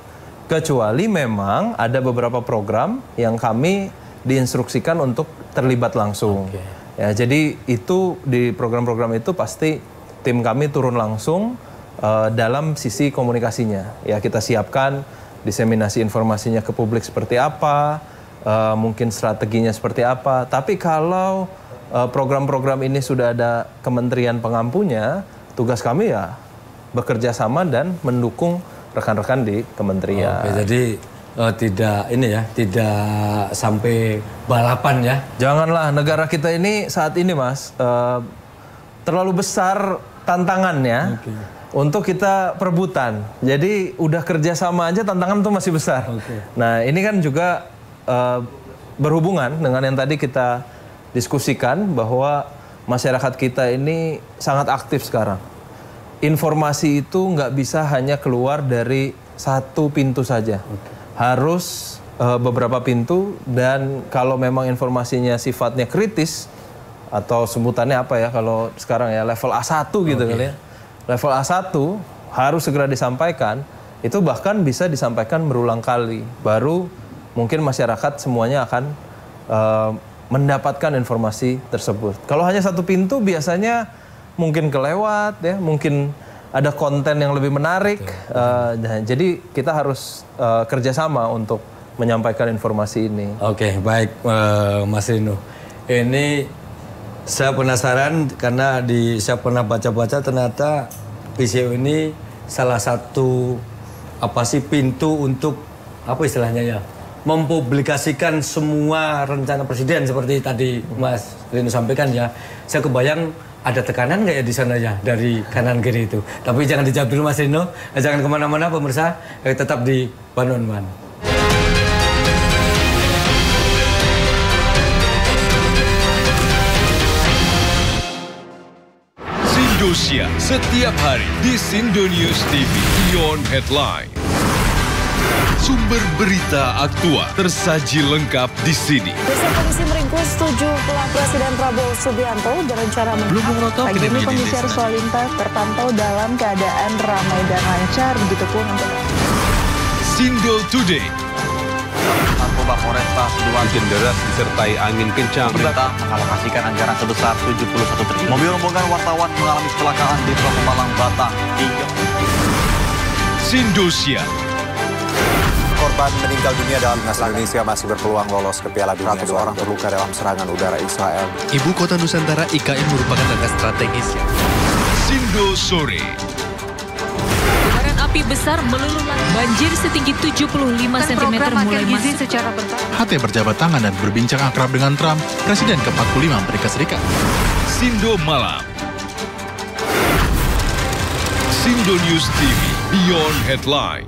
Kecuali memang ada beberapa program yang kami diinstruksikan untuk terlibat langsung. Ya, jadi itu di program-program itu pasti tim kami turun langsung dalam sisi komunikasinya. Ya, kita siapkan diseminasi informasinya ke publik seperti apa, mungkin strateginya seperti apa. Tapi kalau program-program ini sudah ada kementerian pengampunya, tugas kami ya bekerja sama dan mendukung rekan-rekan di kementerian. Jadi tidak sampai balapan ya. Janganlah, negara kita ini saat ini Mas terlalu besar tantangannya untuk kita perebutan. Jadi udah kerjasama aja tantangan tuh masih besar. Nah ini kan juga berhubungan dengan yang tadi kita diskusikan bahwa masyarakat kita ini sangat aktif sekarang. Informasi itu nggak bisa hanya keluar dari satu pintu saja. Harus beberapa pintu, dan kalau memang informasinya sifatnya kritis atau sebutannya apa ya kalau sekarang ya level A1 gitu kali ya. Level A1 harus segera disampaikan, itu bahkan bisa disampaikan berulang kali. Baru mungkin masyarakat semuanya akan mendapatkan informasi tersebut. Kalau hanya satu pintu biasanya mungkin kelewat ya, mungkin ada konten yang lebih menarik. Jadi kita harus kerjasama untuk menyampaikan informasi ini. Oke, baik Mas Rino. Ini saya penasaran karena saya pernah baca-baca ternyata PCO ini salah satu pintu untuk istilahnya ya, mempublikasikan semua rencana presiden seperti tadi Mas Rino sampaikan ya. Saya kebayang ada tekanan nggak ya di sana ya dari kanan kiri itu. Tapi jangan dijawab dulu Mas Rino, jangan kemana-mana pemirsa, tetap di One on One. Sindosia setiap hari di Sindo News TV Beyond Headline. Sumber berita aktual tersaji lengkap di sini. Desa Polisi meringkus 7 pelak Presiden Prabowo Subianto berencana menangkap. Pagi ini kondisi arus lalu lintas terpantau dalam keadaan ramai dan lancar, begitupun untuk Sindo Today. Narkoba Polresta Sidoarjo deras disertai angin kencang. Pemerintah mengalokasikan anggaran sebesar 71 triliun. Mobil rombongan wartawan mengalami kecelakaan di Tol Pemalang, Batang. Sindosia. Korban meninggal dunia dalam timnas Indonesia masih berpeluang lolos ke Piala Dunia. 100 orang terluka dalam serangan udara Israel. Ibu kota Nusantara IKN merupakan langkah strategis. Sindo Sore. Kobaran api besar meluluh lantai. Banjir setinggi 75 cm mulai masuk secara bertahap. HT berjabat tangan dan berbincang akrab dengan Trump, Presiden ke-45 Amerika Serikat. Sindo Malam. Sindo News TV Beyond Headline.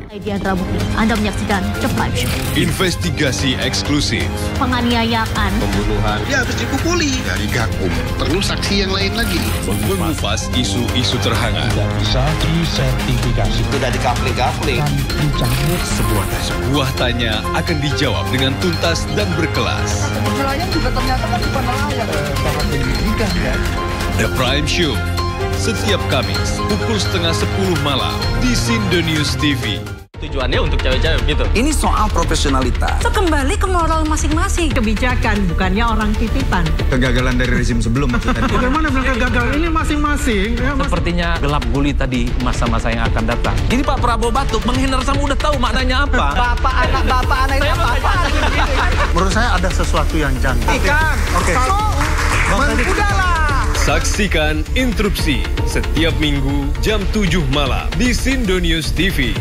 Anda menyaksikan The Prime Show. Investigasi eksklusif. Penganiayaan. Pembunuhan. Dia harus dipukuli. Dari Gakum. Perlu saksi yang lain lagi. Mengupas isu-isu terhangat. Tidak bisa disertifikasi. Sudah dikapling-kapling. Sebuah tanya akan dijawab dengan tuntas dan berkelas. Nelayan juga ternyata kan bukan nelayan. Sangat pendidikan ya. The Prime Show. Setiap Kamis pukul 9:30 malam di Sindo News TV. Tujuannya untuk cewek-cewek gitu. Ini soal profesionalitas. So, kembali ke moral masing-masing. Kebijakan, bukannya orang titipan. Kegagalan dari rezim sebelum. Bagaimana bilang kegagalan ini masing-masing. Ya, Sepertinya gelap gulita di masa-masa yang akan datang. Ini Pak Prabowo batuk, menghindar sama udah tahu maknanya apa. Bapak anak ini apa? Menurut saya ada sesuatu yang janggal. Ikan. Oke. Udahlah. Saksikan Interupsi setiap Minggu jam 7 malam di Sindo News TV.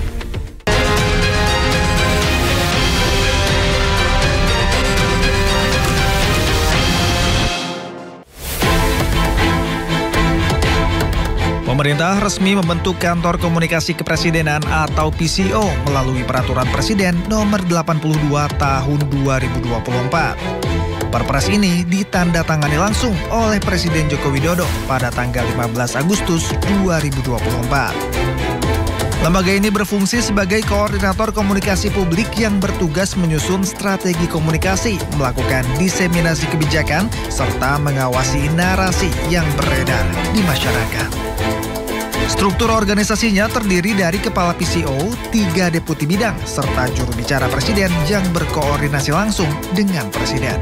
Pemerintah resmi membentuk Kantor Komunikasi Kepresidenan atau PCO melalui Peraturan Presiden Nomor 82 Tahun 2024. Perpres ini ditandatangani langsung oleh Presiden Joko Widodo pada tanggal 15 Agustus 2024. Lembaga ini berfungsi sebagai koordinator komunikasi publik yang bertugas menyusun strategi komunikasi, melakukan diseminasi kebijakan, serta mengawasi narasi yang beredar di masyarakat. Struktur organisasinya terdiri dari Kepala PCO, 3 Deputi Bidang, serta juru bicara Presiden yang berkoordinasi langsung dengan Presiden.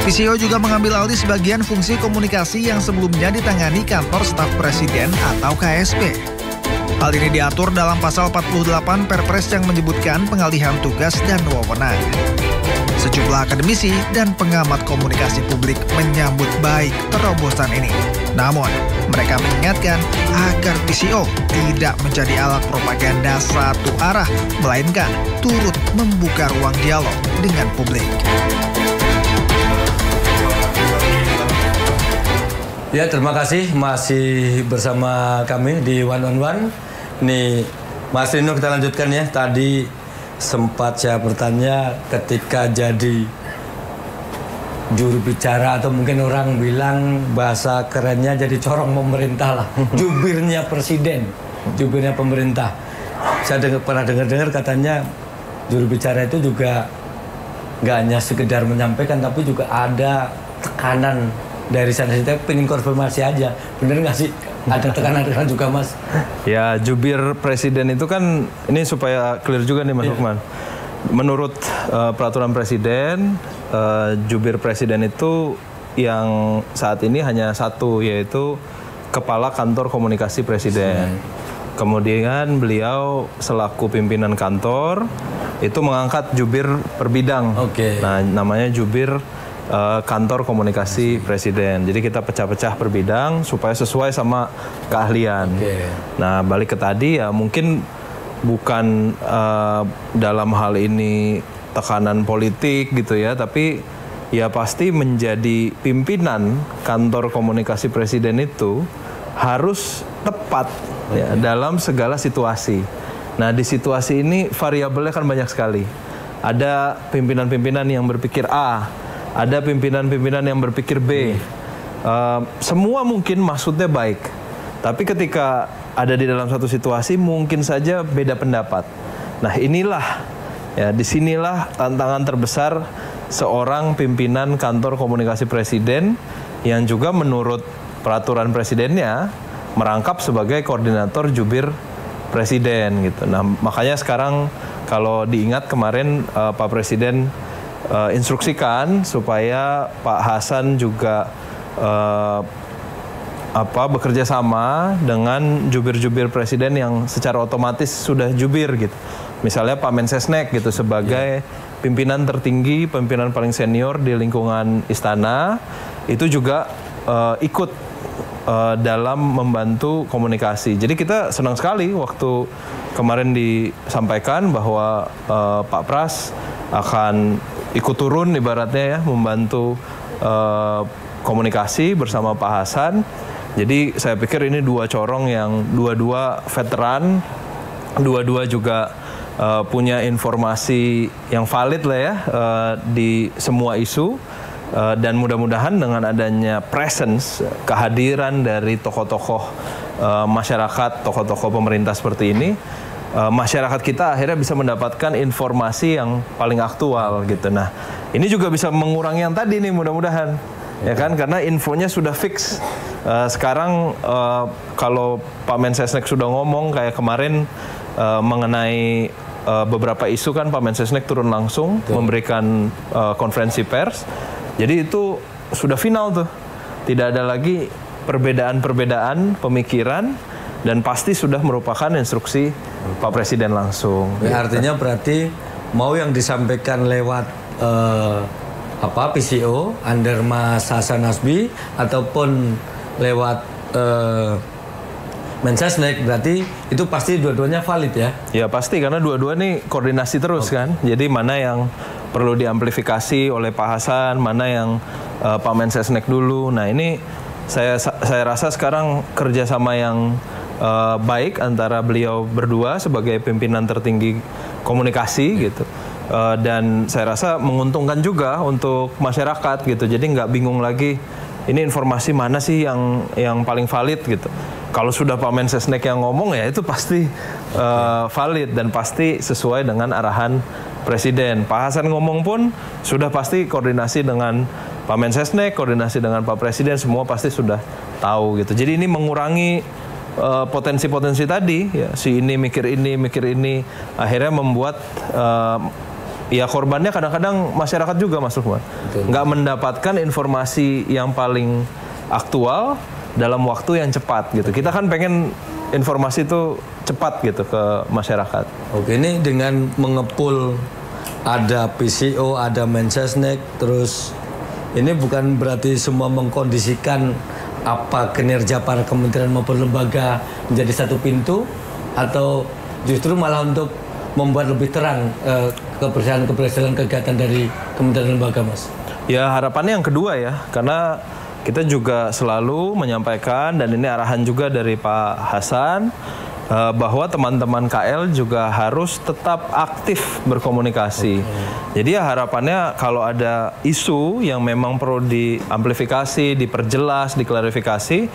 PCO juga mengambil alih sebagian fungsi komunikasi yang sebelumnya ditangani Kantor Staf Presiden atau KSP. Hal ini diatur dalam pasal 48 Perpres yang menyebutkan pengalihan tugas dan wewenang. Sejumlah akademisi dan pengamat komunikasi publik menyambut baik terobosan ini. Namun, mereka mengingatkan agar PCO tidak menjadi alat propaganda satu arah, melainkan turut membuka ruang dialog dengan publik. Ya, terima kasih masih bersama kami di One on One. Nih, Mas Rino, kita lanjutkan ya. Tadi sempat saya bertanya ketika jadi juru bicara, atau mungkin orang bilang bahasa kerennya jadi corong pemerintah lah. Jubirnya presiden, jubirnya pemerintah. Saya pernah dengar katanya juru bicara itu juga nggak hanya sekedar menyampaikan, tapi juga ada tekanan dari sana. Saya pengen konfirmasi aja, bener nggak sih? Ada tekanan juga, Mas? Ya, jubir presiden itu kan, ini supaya clear juga nih, Mas Lukman. Menurut peraturan presiden, jubir presiden itu yang saat ini hanya satu, yaitu Kepala Kantor Komunikasi Presiden. Kemudian beliau selaku pimpinan kantor itu mengangkat jubir per bidang. Nah, namanya jubir Kantor Komunikasi Presiden. Jadi kita pecah-pecah per bidang supaya sesuai sama keahlian. Nah, balik ke tadi ya, mungkin bukan dalam hal ini tekanan politik gitu ya, tapi ya pasti menjadi pimpinan Kantor Komunikasi Presiden itu harus tepat ya, dalam segala situasi. Nah, di situasi ini variabelnya kan banyak sekali. Ada pimpinan-pimpinan yang berpikir A, ada pimpinan-pimpinan yang berpikir B. Semua mungkin maksudnya baik, tapi ketika ada di dalam satu situasi mungkin saja beda pendapat. Nah, inilah ya, disinilah tantangan terbesar seorang pimpinan Kantor Komunikasi Presiden yang juga menurut peraturan presidennya merangkap sebagai koordinator jubir presiden gitu. Nah, makanya sekarang kalau diingat kemarin Pak Presiden instruksikan supaya Pak Hasan juga bekerja sama dengan jubir-jubir presiden yang secara otomatis sudah jubir gitu. Misalnya Pak Mensesnek gitu sebagai pimpinan tertinggi, pimpinan paling senior di lingkungan istana, itu juga ikut dalam membantu komunikasi. Jadi kita senang sekali waktu kemarin disampaikan bahwa Pak Pras akan ikut turun ibaratnya ya, membantu komunikasi bersama Pak Hasan. Jadi saya pikir ini dua corong yang dua-dua veteran, dua-dua juga punya informasi yang valid lah ya di semua isu. Dan mudah-mudahan dengan adanya presence, kehadiran dari tokoh-tokoh masyarakat, tokoh-tokoh pemerintah seperti ini, masyarakat kita akhirnya bisa mendapatkan informasi yang paling aktual gitu. Nah, ini juga bisa mengurangi yang tadi nih mudah-mudahan, ya kan? Karena infonya sudah fix. Sekarang kalau Pak Mensesnek sudah ngomong kayak kemarin mengenai beberapa isu kan Pak Mensesnek turun langsung memberikan konferensi pers. Jadi itu sudah final tuh. Tidak ada lagi perbedaan-perbedaan pemikiran dan pasti sudah merupakan instruksi Pak Presiden langsung. Ya, artinya berarti mau yang disampaikan lewat PCO under Mas Hasan Nasbi ataupun lewat Mensesnek, berarti itu pasti dua-duanya valid ya? Ya pasti, karena dua-dua nih koordinasi terus kan. Jadi mana yang perlu diamplifikasi oleh Pak Hasan, mana yang Pak Mensesnek dulu. Nah ini saya rasa sekarang kerjasama yang baik antara beliau berdua sebagai pimpinan tertinggi komunikasi gitu. Dan saya rasa menguntungkan juga untuk masyarakat gitu. Jadi nggak bingung lagi ini informasi mana sih yang paling valid gitu. kalau sudah Pak Mensesnek yang ngomong ya itu pasti valid dan pasti sesuai dengan arahan Presiden. Pak Hasan ngomong pun sudah pasti koordinasi dengan Pak Mensesnek, koordinasi dengan Pak Presiden, semua pasti sudah tahu gitu. Jadi ini mengurangi potensi-potensi tadi, ya, si ini mikir ini, akhirnya membuat ya korbannya kadang-kadang masyarakat juga Mas Lukman. Nggak mendapatkan informasi yang paling aktual dalam waktu yang cepat gitu. Kita kan pengen informasi itu cepat gitu ke masyarakat. Oke, ini dengan mengepul ada PCO, ada Mensesnek, terus ini bukan berarti semua mengkondisikan apa kinerja para kementerian maupun lembaga menjadi satu pintu, atau justru malah untuk membuat lebih terang keberhasilan kegiatan dari kementerian lembaga, Mas? Ya harapannya yang kedua ya, karena kita juga selalu menyampaikan dan ini arahan juga dari Pak Hasan bahwa teman-teman KL juga harus tetap aktif berkomunikasi. Jadi ya harapannya kalau ada isu yang memang perlu diamplifikasi, diperjelas, diklarifikasi,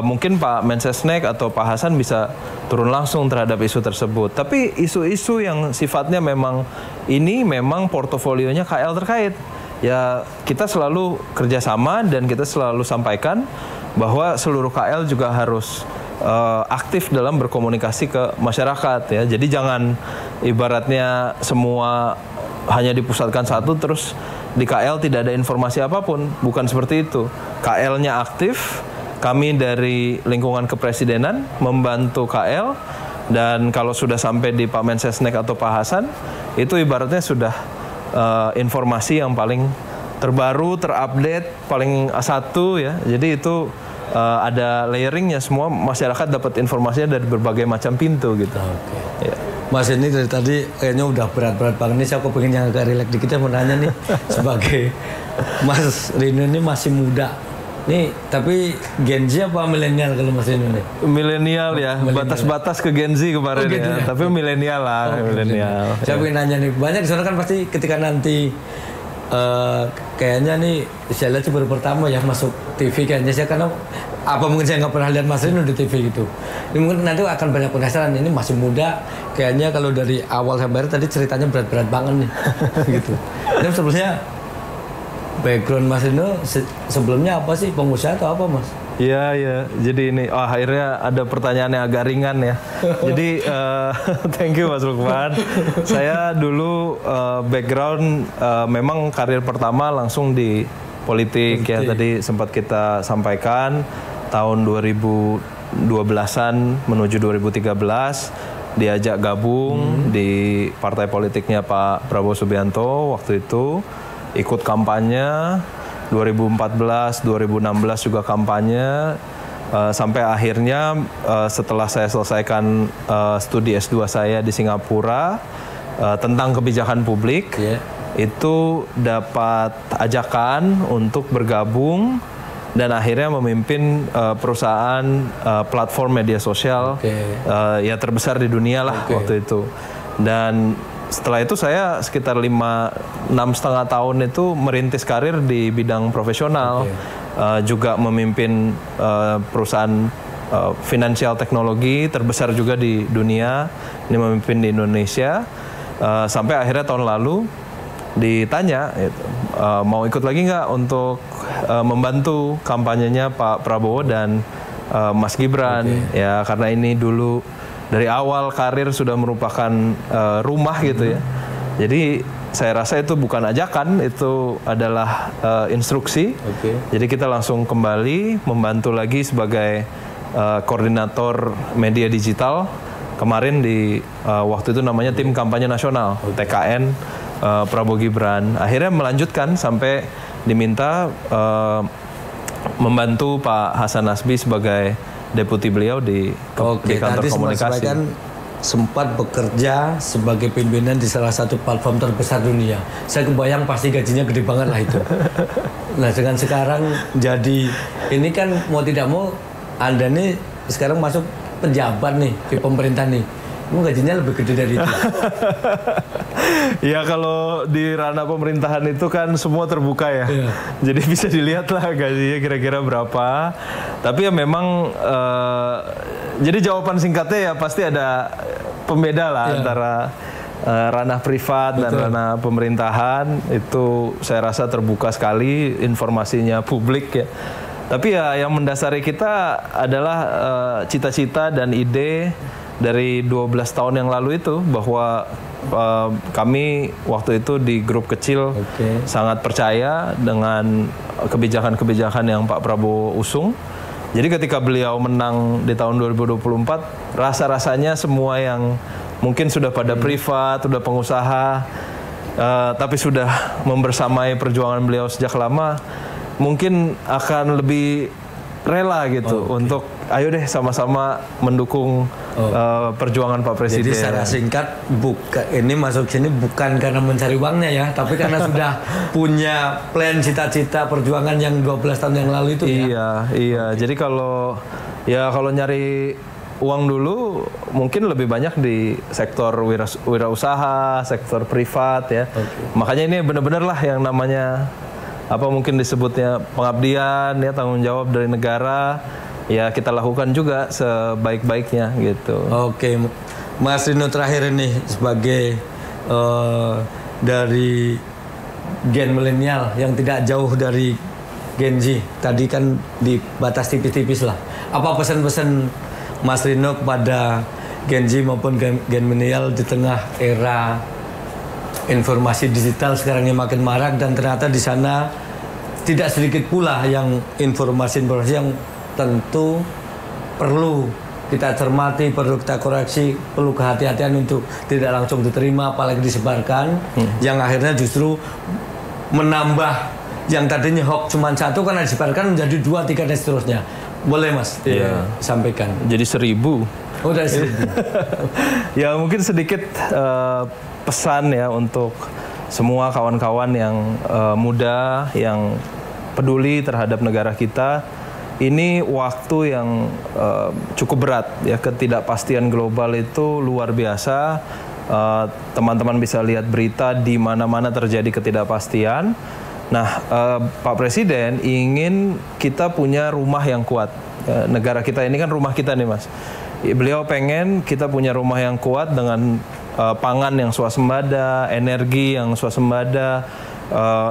mungkin Pak Mensesnek atau Pak Hasan bisa turun langsung terhadap isu tersebut. Tapi isu-isu yang sifatnya memang ini memang portofolionya KL terkait, ya kita selalu kerjasama dan kita selalu sampaikan bahwa seluruh KL juga harus aktif dalam berkomunikasi ke masyarakat ya. Jadi jangan ibaratnya semua hanya dipusatkan satu terus di KL tidak ada informasi apapun. Bukan seperti itu. KL-nya aktif, kami dari lingkungan kepresidenan membantu KL, dan kalau sudah sampai di Pak Mensesnek atau Pak Hasan, itu ibaratnya sudah informasi yang paling terbaru, terupdate, paling satu ya. Jadi itu ada layeringnya, semua masyarakat dapat informasinya dari berbagai macam pintu gitu. Ya. Mas, ini dari tadi kayaknya udah berat-berat banget nih. Saya pengen yang agak rileks dikit, mau nanya nih sebagai Mas Rino ini masih muda. Nih, tapi Gen Z apa milenial kalau Mas Rino nih? Milenial ya, batas-batas ke Gen Z kemarin ya. Tapi milenial lah, milenial. Saya pengen nanya nih, banyak di sana kan pasti ketika nanti kayaknya nih saya lihat baru pertama ya masuk TV kayaknya saya, karena apa mungkin saya nggak pernah lihat Mas Rino di TV gitu. Ini mungkin nanti akan banyak penasaran, ini masih muda kayaknya, kalau dari awal sampai akhir tadi ceritanya berat-berat banget nih gitu. Dan sebelumnya background Mas Rino sebelumnya apa sih, pengusaha atau apa Mas? Iya, iya. Jadi ini, akhirnya ada pertanyaan yang agak ringan ya. Jadi, thank you Mas Lukman. Saya dulu background memang karir pertama langsung di politik ya. Tadi sempat kita sampaikan tahun 2012-an menuju 2013 diajak gabung di partai politiknya Pak Prabowo Subianto waktu itu, ikut kampanye. 2014, 2016 juga kampanye, sampai akhirnya setelah saya selesaikan studi S2 saya di Singapura tentang kebijakan publik, itu dapat ajakan untuk bergabung dan akhirnya memimpin perusahaan platform media sosial ya terbesar di dunia lah waktu itu. Dan setelah itu saya sekitar 6,5 tahun itu merintis karir di bidang profesional, juga memimpin perusahaan finansial teknologi terbesar juga di dunia, ini memimpin di Indonesia, sampai akhirnya tahun lalu ditanya mau ikut lagi nggak untuk membantu kampanyenya Pak Prabowo dan Mas Gibran, ya karena ini dulu dari awal karir sudah merupakan rumah gitu ya. Jadi saya rasa itu bukan ajakan, itu adalah instruksi. Jadi kita langsung kembali membantu lagi sebagai koordinator media digital. Kemarin di waktu itu namanya Tim Kampanye Nasional, TKN Prabowo Gibran. Akhirnya melanjutkan sampai diminta membantu Pak Hasan Nasbi sebagai deputi beliau di kantor komunikasi. Kan sempat bekerja sebagai pimpinan di salah satu platform terbesar dunia. Saya kebayang pasti gajinya gede banget lah itu. Nah, dengan sekarang jadi ini kan mau tidak mau Anda nih sekarang masuk pejabat nih di pemerintah nih. gajinya lebih gede dari itu. Ya kalau di ranah pemerintahan itu kan semua terbuka ya. Jadi bisa dilihat lah gajinya kira-kira berapa. Tapi ya memang jadi jawaban singkatnya ya pasti ada pembeda lah antara ranah privat dan ranah pemerintahan. Itu saya rasa terbuka sekali, informasinya publik ya. Tapi ya yang mendasari kita adalah cita-cita dan ide dari 12 tahun yang lalu itu, bahwa kami waktu itu di grup kecil sangat percaya dengan kebijakan-kebijakan yang Pak Prabowo usung. Jadi ketika beliau menang di tahun 2024, rasa-rasanya semua yang mungkin sudah pada privat, sudah pengusaha, tapi sudah membersamai perjuangan beliau sejak lama, mungkin akan lebih rela gitu untuk ayo deh sama-sama mendukung perjuangan Pak Presiden. Jadi secara singkat, ini masuk sini bukan karena mencari uangnya ya, tapi karena sudah punya plan cita-cita perjuangan yang 12 tahun yang lalu itu ya. Iya. Jadi kalau nyari uang dulu mungkin lebih banyak di sektor wirausaha, sektor privat ya. Makanya ini benar-benar lah yang namanya mungkin disebutnya pengabdian ya, tanggung jawab dari negara ya, kita lakukan juga sebaik-baiknya gitu. Oke, Mas Rino terakhir ini sebagai dari gen milenial yang tidak jauh dari Gen Z, tadi kan dibatas tipis-tipis lah. Apa pesan-pesan Mas Rino kepada Gen Z maupun gen milenial di tengah era informasi digital sekarang yang makin marak, dan ternyata di sana tidak sedikit pula yang informasi-informasi yang tentu perlu kita cermati, perlu kita koreksi, perlu kehati-hatian untuk tidak langsung diterima, apalagi disebarkan, yang akhirnya justru menambah yang tadinya hoax cuma satu karena disebarkan menjadi 2, 3 dan seterusnya. Boleh Mas sampaikan. Jadi 1000. Oh, dari 1000. Ya mungkin sedikit pesan ya untuk semua kawan-kawan yang muda, yang peduli terhadap negara kita. Ini waktu yang cukup berat ya, ketidakpastian global itu luar biasa. Teman-teman bisa lihat berita di mana-mana terjadi ketidakpastian. Nah, Pak Presiden ingin kita punya rumah yang kuat. Negara kita ini kan rumah kita nih Mas. Beliau pengen kita punya rumah yang kuat dengan pangan yang swasembada, energi yang swasembada,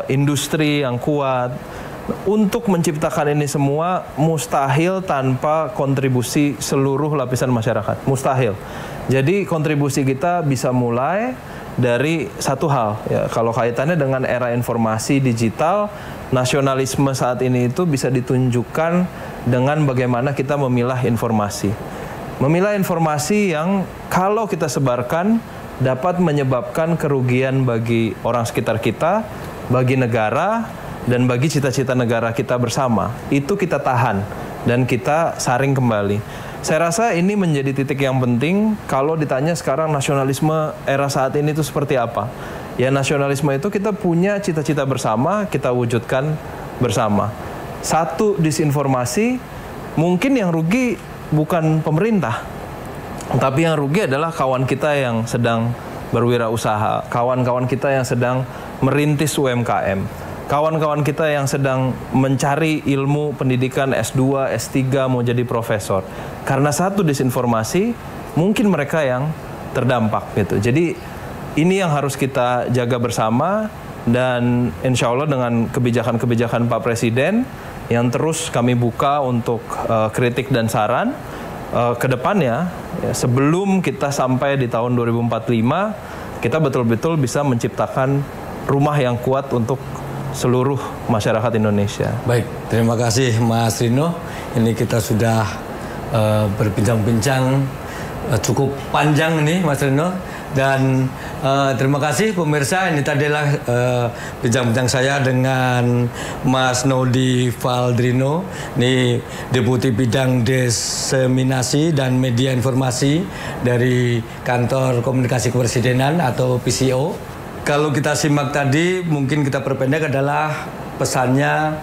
industri yang kuat. Untuk menciptakan ini semua mustahil tanpa kontribusi seluruh lapisan masyarakat. Mustahil. Jadi kontribusi kita bisa mulai dari satu hal. Ya, kalau kaitannya dengan era informasi digital, nasionalisme saat ini itu bisa ditunjukkan dengan bagaimana kita memilah informasi. Memilah informasi yang kalau kita sebarkan dapat menyebabkan kerugian bagi orang sekitar kita, bagi negara, dan bagi cita-cita negara kita bersama. Itu kita tahan dan kita saring kembali. Saya rasa ini menjadi titik yang penting. Kalau ditanya sekarang nasionalisme era saat ini itu seperti apa? Ya, nasionalisme itu kita punya cita-cita bersama, kita wujudkan bersama. Satu, disinformasi, mungkin yang rugi bukan pemerintah, tapi yang rugi adalah kawan kita yang sedang berwirausaha, kawan-kawan kita yang sedang merintis UMKM, kawan-kawan kita yang sedang mencari ilmu pendidikan S2, S3, mau jadi profesor. Karena satu disinformasi, mungkin mereka yang terdampak gitu. Jadi ini yang harus kita jaga bersama, dan insya Allah dengan kebijakan-kebijakan Pak Presiden yang terus kami buka untuk kritik dan saran ke depannya, ya, sebelum kita sampai di tahun 2045, kita betul-betul bisa menciptakan rumah yang kuat untuk seluruh masyarakat Indonesia. Baik, terima kasih Mas Rino. Ini kita sudah berbincang-bincang cukup panjang nih Mas Rino. Dan terima kasih pemirsa, ini tadilah bincang-bincang saya dengan Mas Nodi Valdrino, ini Deputi Bidang Diseminasi dan Media Informasi dari Kantor Komunikasi Kepresidenan atau PCO. Kalau kita simak tadi, mungkin kita perpendek adalah pesannya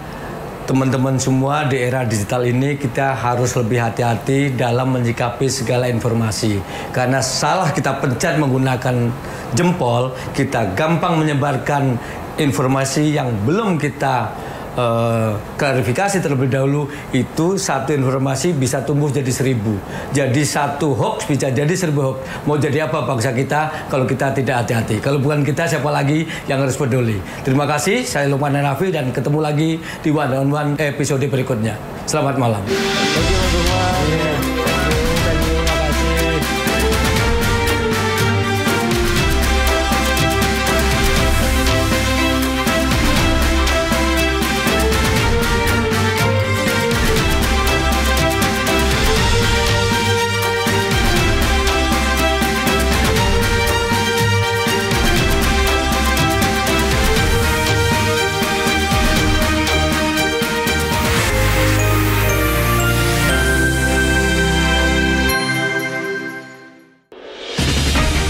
teman-teman semua di era digital ini kita harus lebih hati-hati dalam menyikapi segala informasi. Karena salah kita pencet menggunakan jempol, kita gampang menyebarkan informasi yang belum kita klarifikasi terlebih dahulu. Itu satu informasi bisa tumbuh jadi 1000. Jadi satu hoax bisa jadi 1000 hoax. Mau jadi apa bangsa kita kalau kita tidak hati-hati? Kalau bukan kita, siapa lagi yang harus peduli? Terima kasih, saya Lukman Hanafi dan ketemu lagi di One on One episode berikutnya. Selamat malam.